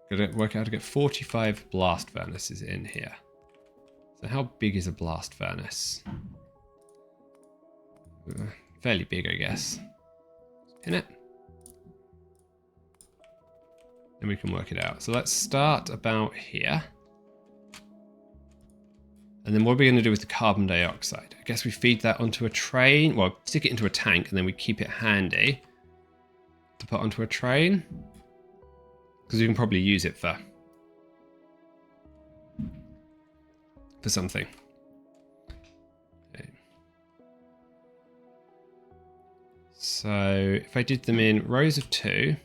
Gotta work out how to get 45 blast furnaces in here. So how big is a blast furnace? Fairly big, I guess. Pin it. Then we can work it out. So let's start about here. And then what are we going to do with the carbon dioxide? I guess we feed that onto a train. Well, stick it into a tank and then we keep it handy to put onto a train. Because we can probably use it for something. Okay. So if I did them in rows of 2.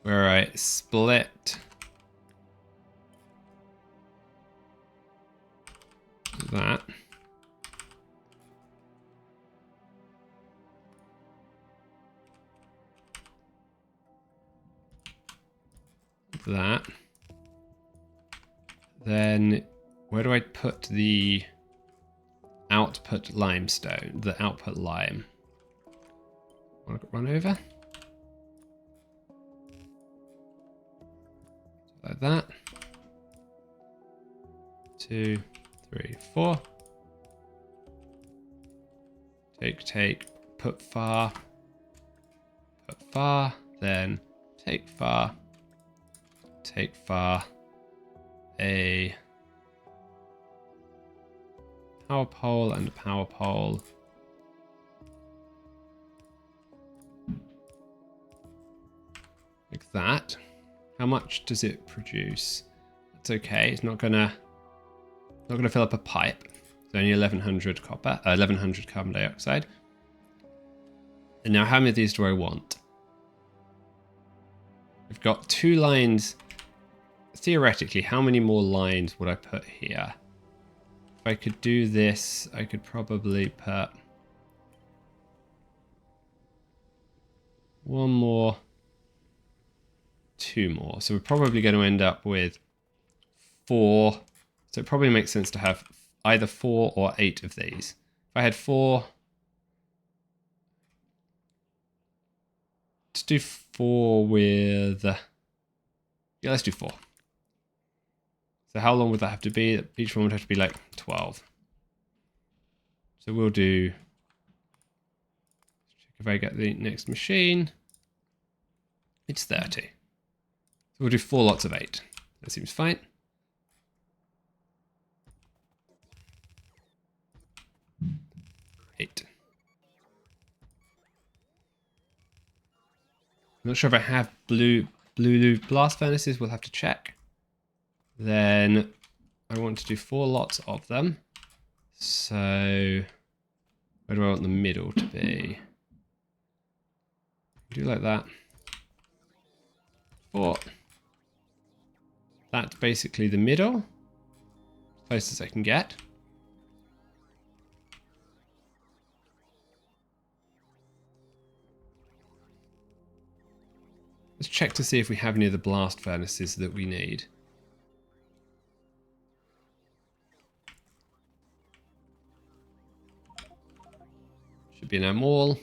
Where I split that. That. Then where do I put the output limestone, the output lime? Want to run over? Like that. 2, 3, 4. Take, put far, then take far, a power pole and a power pole. Like that. How much does it produce? That's okay. It's not gonna fill up a pipe. It's only 1100 copper, 1100 carbon dioxide. And now how many of these do I want? We've got 2 lines. Theoretically, how many more lines would I put here? If I could do this, I could probably put 1 more, 2 more. So we're probably going to end up with 4 So it probably makes sense to have either 4 or 8 of these. If I had 4, let's do 4 with, yeah, let's do 4. So how long would that have to be? Each one would have to be like 12. So we'll do, check if I get the next machine, it's 30. So we'll do 4 lots of 8. That seems fine. I'm not sure if I have blue blast furnaces. We'll have to check. Then I want to do 4 lots of them. So where do I want the middle to be? Do like that. 4. That's basically the middle, as close as I can get. Let's check to see if we have any of the blast furnaces that we need. Should be in our mall.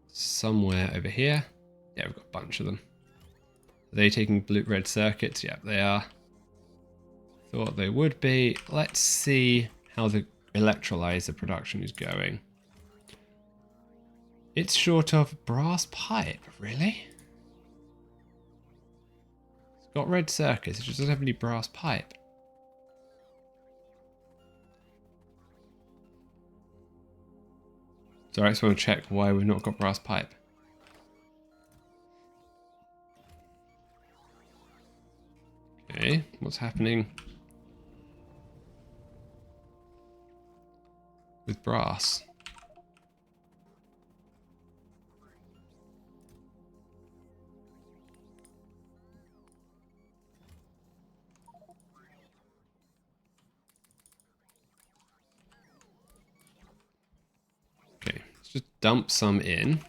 Somewhere over here. Yeah, we've got a bunch of them. Are they taking red circuits? Yeah, they are. Thought they would be. Let's see how the electrolyzer production is going. It's short of brass pipe, really? It's got red circuits, it just doesn't have any brass pipe. So I just want to check why we've not got brass pipe. Okay, what's happening with brass? Okay, let's just dump some in.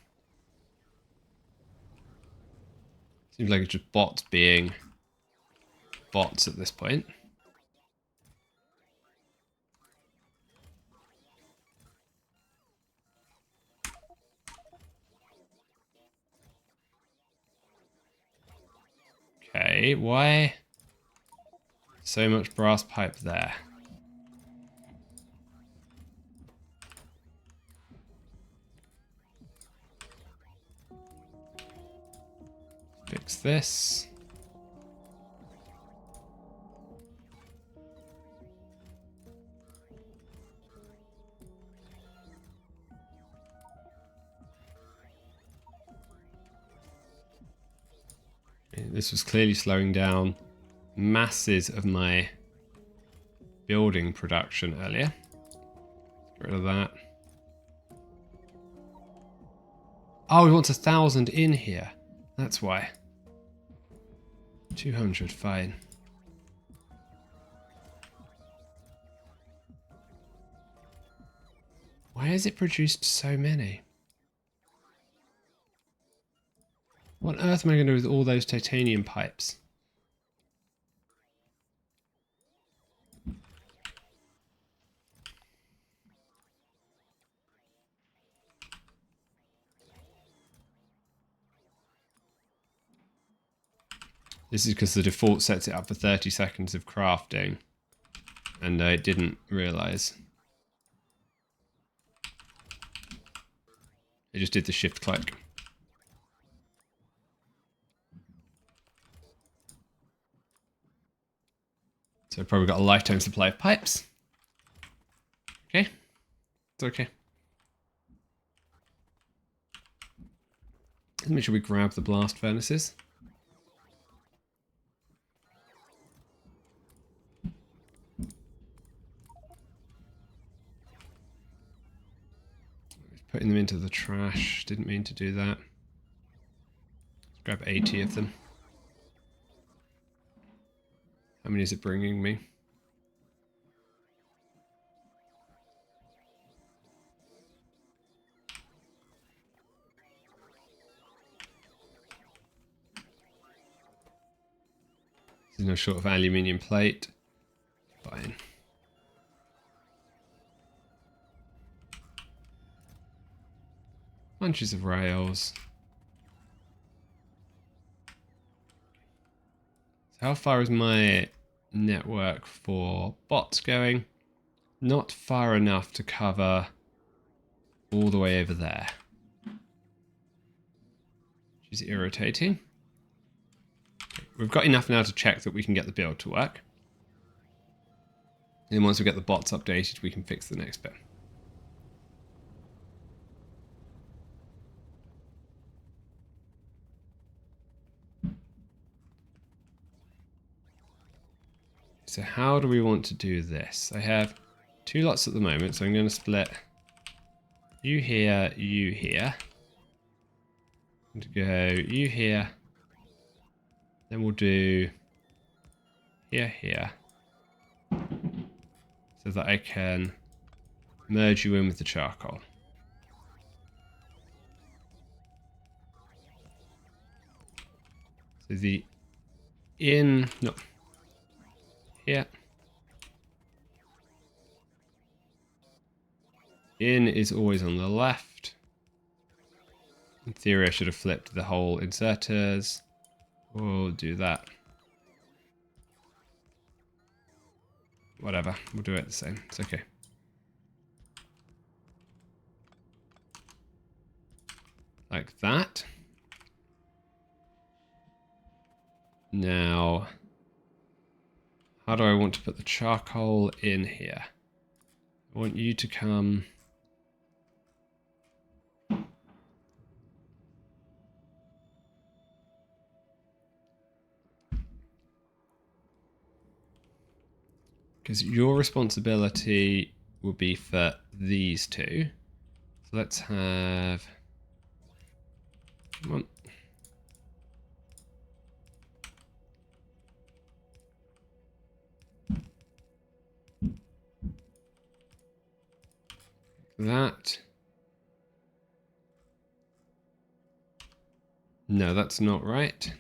Seems like it's just bots being bots at this point. Okay, why so much brass pipe there? Fix this. This was clearly slowing down masses of my building production earlier. Get rid of that. Oh, he wants 1,000 in here. That's why. 200, fine. Why has it produced so many? What on earth am I going to do with all those titanium pipes? This is because the default sets it up for 30 seconds of crafting. And I didn't realize. I just did the shift click. So I've probably got a lifetime supply of pipes. Okay. It's okay. Let's make sure we grab the blast furnaces. Putting them into the trash. Didn't mean to do that. Grab 80 of them. How many is it bringing me? This is Because I'm short of aluminium plate. Fine. Bunches of rails. So how far is my network for bots going? Not far enough to cover all the way over there. Which is irritating. Okay, we've got enough now to check that we can get the build to work. And then once we get the bots updated, we can fix the next bit. So how do we want to do this? I have 2 lots at the moment, so I'm going to split you here, you here. I'm going to go you here. Then we'll do here, here. So that I can merge you in with the charcoal. So the in, no, here. In is always on the left. In theory, I should have flipped the whole inserters. We'll do that. Whatever, we'll do it the same. It's okay. Like that. Now, how do I want to put the charcoal in here? I want you to come... Because your responsibility will be for these 2. So let's have... Come on. That. No, that's not right.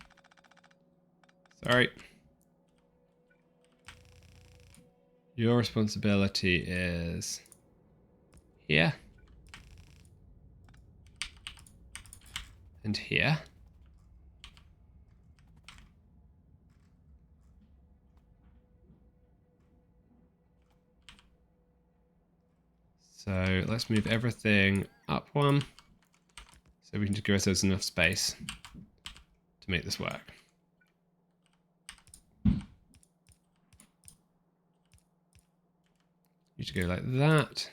Sorry. Your responsibility is here. And here. So let's move everything up 1. So we can just give ourselves enough space to make this work. You should go like that.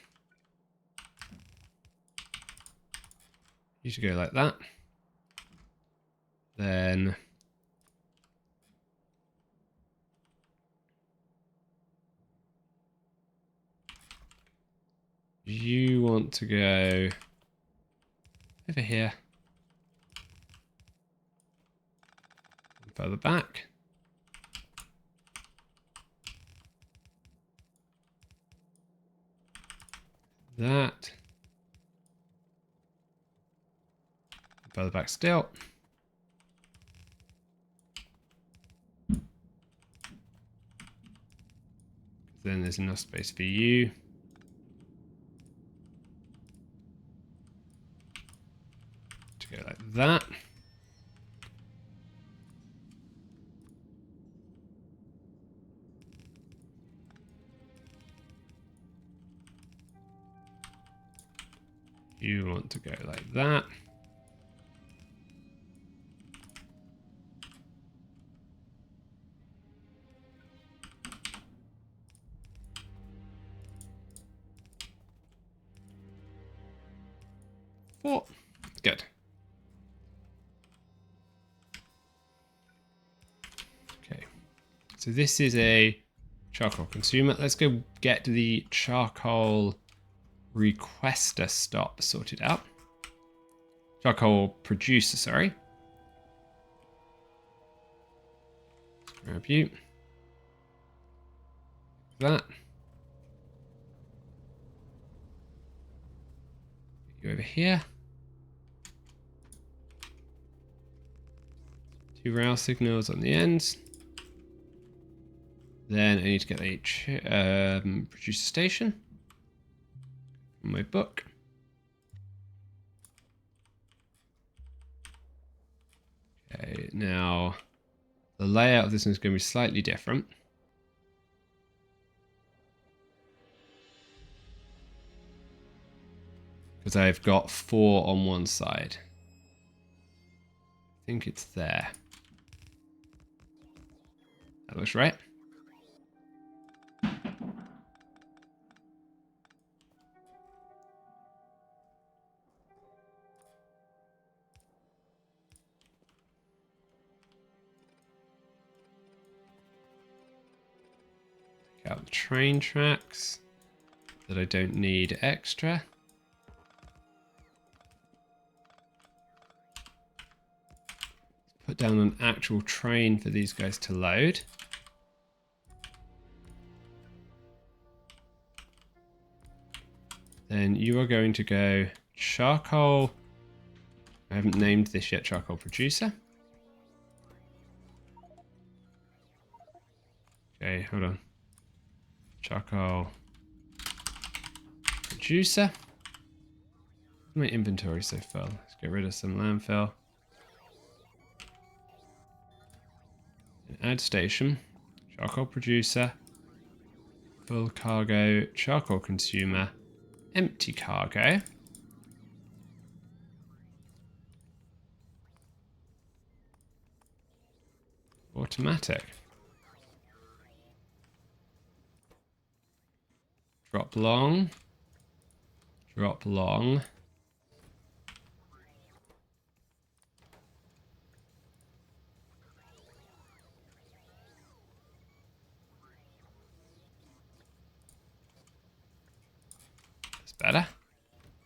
You should go like that. Then you want to go over here. And further back. That. Further back still. Then there's enough space for you. To go like that. You want to go like that. Four. Good. Okay. So this is a charcoal consumer. Let's go get the charcoal requester stop sorted out. Charcoal producer, sorry. Grab you. That. Get you over here. 2 rail signals on the ends. Then I need to get a producer station. My book. Okay, now the layout of this one is going to be slightly different. Because I've got 4 on one side. I think it's there. That looks right. Take out the train tracks that I don't need extra. Put down an actual train for these guys to load. Then you are going to go charcoal. I haven't named this yet, charcoal producer. Okay, hold on. Charcoal producer. My inventory so full. Let's get rid of some landfill. Add station. Charcoal producer. Full cargo. Charcoal consumer. Empty cargo. Automatic. Drop long. Drop long. That's better.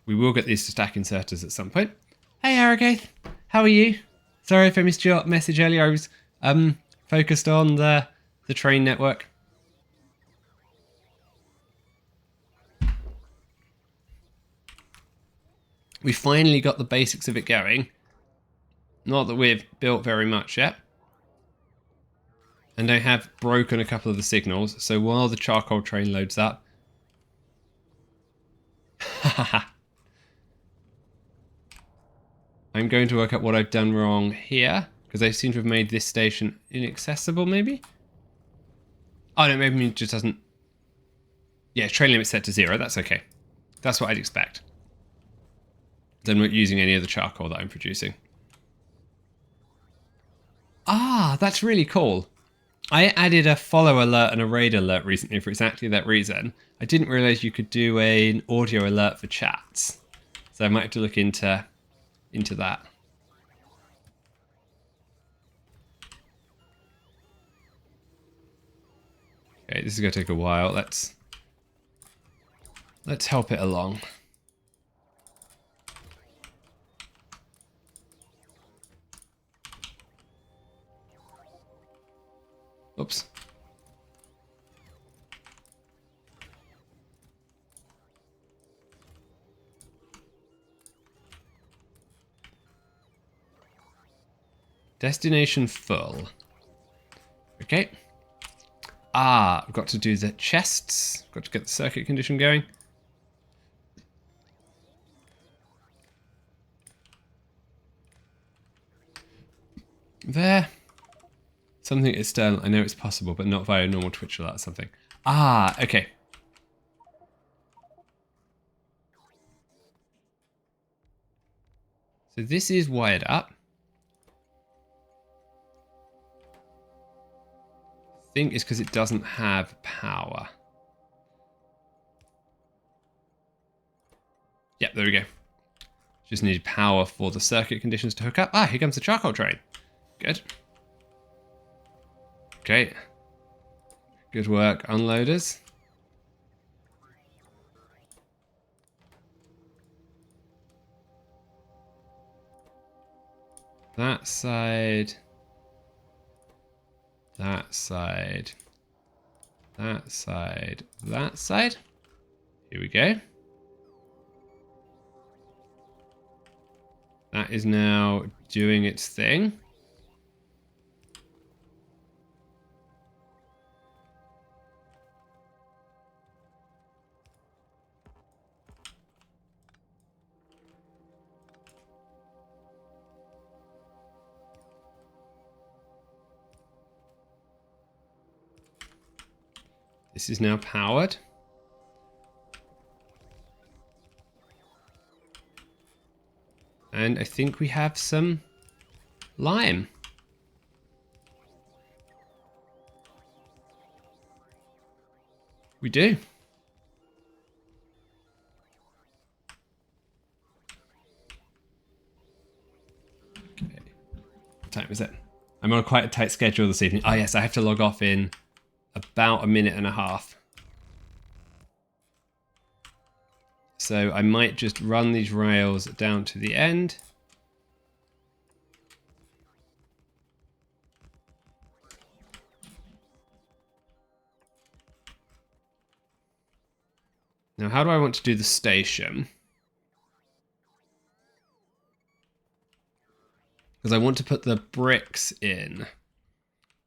We will get these to stack inserters at some point. Hey Aragath, how are you? Sorry if I missed your message earlier. I was focused on the train network. We finally got the basics of it going. Not that we've built very much yet. And I have broken a couple of the signals. So while the charcoal train loads up. I'm going to work out what I've done wrong here. Because I seem to have made this station inaccessible, maybe? Oh no, maybe it just doesn't... Yeah, train limit set to 0. That's okay. That's what I'd expect. Then we're not using any of the charcoal that I'm producing. Ah, that's really cool. I added a follow alert and a raid alert recently for exactly that reason. I didn't realize you could do an audio alert for chats. So I might have to look into that. Okay, this is going to take a while. Let's help it along. Oops. Destination full. Okay. Ah, I've got to do the chests. Got to get the circuit condition going. There. Something external. I know it's possible, but not via normal Twitch alert or something. Ah, okay. So this is wired up. I think it's because it doesn't have power. Yep, there we go. Just needed power for the circuit conditions to hook up. Ah, here comes the charcoal train. Good. Okay. Good work, unloaders. That side. That side. That side. That side. Here we go. That is now doing its thing. This is now powered. And I think we have some lime. We do. Okay. What time is it? I'm on quite a tight schedule this evening. Oh yes, I have to log off in about a minute and a half. So I might just run these rails down to the end. Now, how do I want to do the station? Because I want to put the bricks in.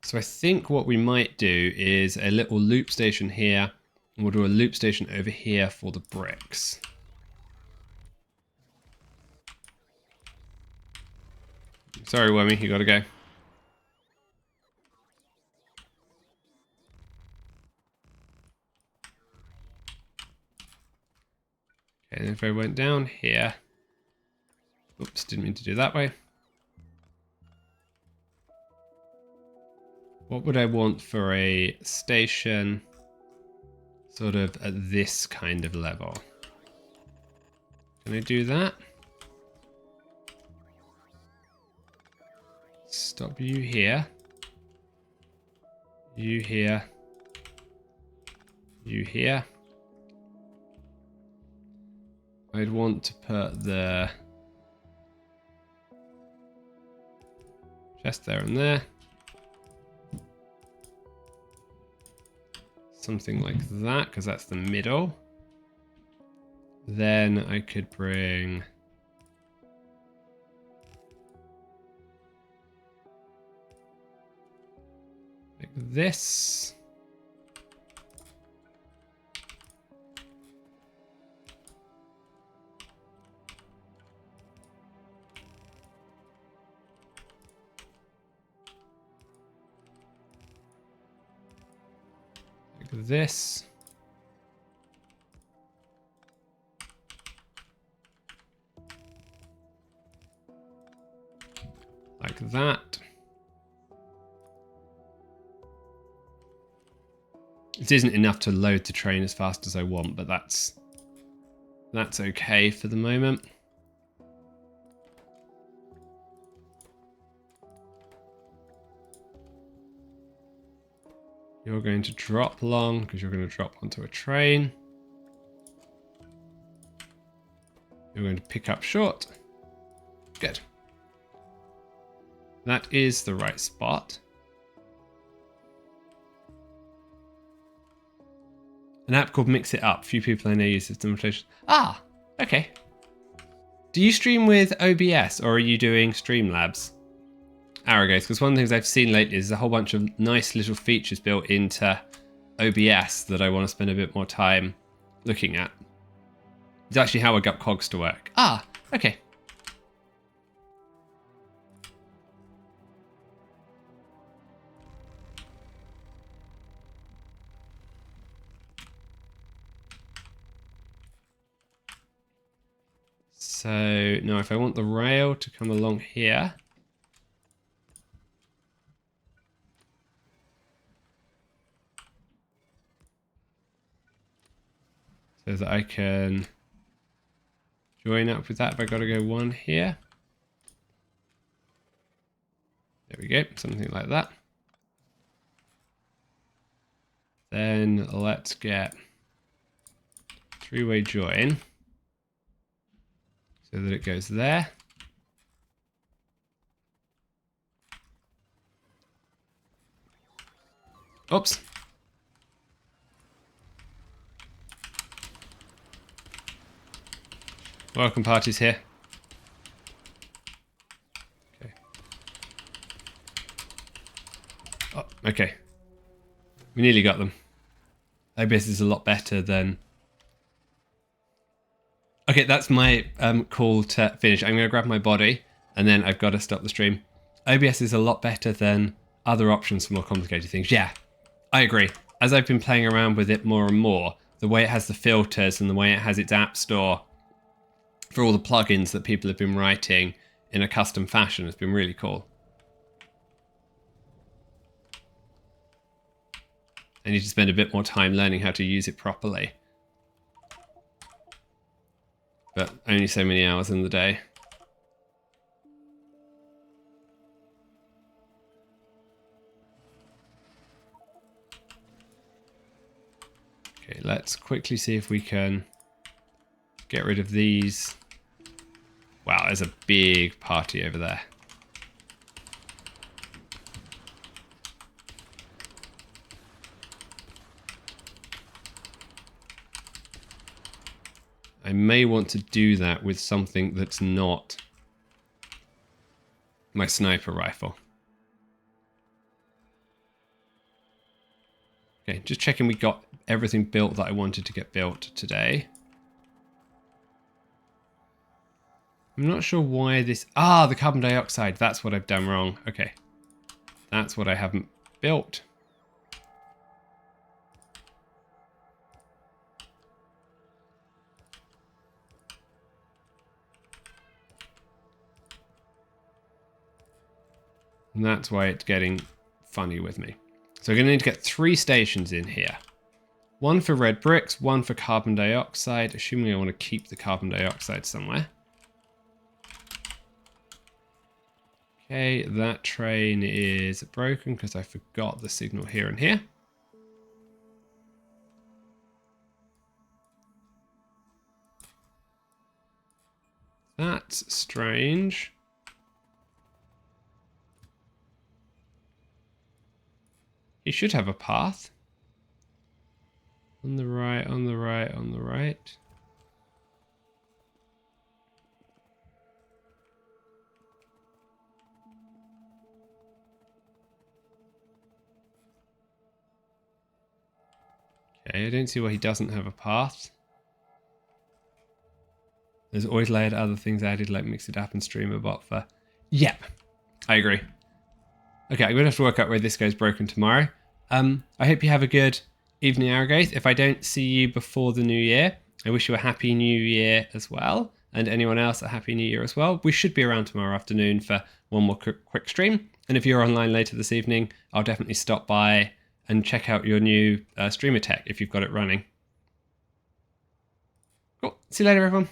So I think what we might do is a little loop station here. And we'll do a loop station over here for the bricks. Sorry, Wormy, you gotta go. Okay, and if I went down here. Oops, didn't mean to do that way. What would I want for a station sort of at this kind of level? Can I do that? Stop you here. You here. You here. I'd want to put the chest there and there. Something like that, because that's the middle. Then I could bring like this. Like this. Like that. It isn't enough to load the train as fast as I want, but that's okay for the moment. You're going to drop long because you're going to drop onto a train. You're going to pick up short. Good. That is the right spot. An app called Mix It Up. Few people I know use this demonstration. Ah, okay. Do you stream with OBS or are you doing Streamlabs? Arrogate, because one of the things I've seen lately is a whole bunch of nice little features built into OBS that I want to spend a bit more time looking at. It's actually how I got cogs to work. Ah, okay. So now if I want the rail to come along here, so that I can join up with that, but I got to go one here. There we go, something like that. Then let's get three-way join so that it goes there. Oops. Welcome parties here. Okay. Oh, okay. We nearly got them. OBS is a lot better than... Okay, that's my call to finish. I'm going to grab my body and then I've got to stop the stream. OBS is a lot better than other options for more complicated things. Yeah, I agree. as I've been playing around with it more and more, the way it has the filters and the way it has its app store for all the plugins that people have been writing in a custom fashion has been really cool. I need to spend a bit more time learning how to use it properly. But only so many hours in the day. Okay, let's quickly see if we can get rid of these. Wow, there's a big party over there. I may want to do that with something that's not my sniper rifle. Okay, just checking we got everything built that I wanted to get built today. I'm not sure why this... Ah, the carbon dioxide. That's what I've done wrong. Okay. That's what I haven't built. And that's why it's getting funny with me. So we're going to need to get 3 stations in here. 1 for red bricks, 1 for carbon dioxide, assuming I want to keep the carbon dioxide somewhere. Okay, that train is broken because I forgot the signal here and here. That's strange. He should have a path. On the right, on the right, on the right. Okay, I don't see why he doesn't have a path. There's always layered other things added, like mix it up and stream a bot for... Yep, I agree. Okay, I'm going to have to work out where this goes broken tomorrow. I hope you have a good evening, Aragath. If I don't see you before the new year, I wish you a happy new year as well. And anyone else a happy new year as well. We should be around tomorrow afternoon for one more quick stream. And if you're online later this evening, I'll definitely stop by and check out your new streamer tech if you've got it running. Cool. See you later, everyone.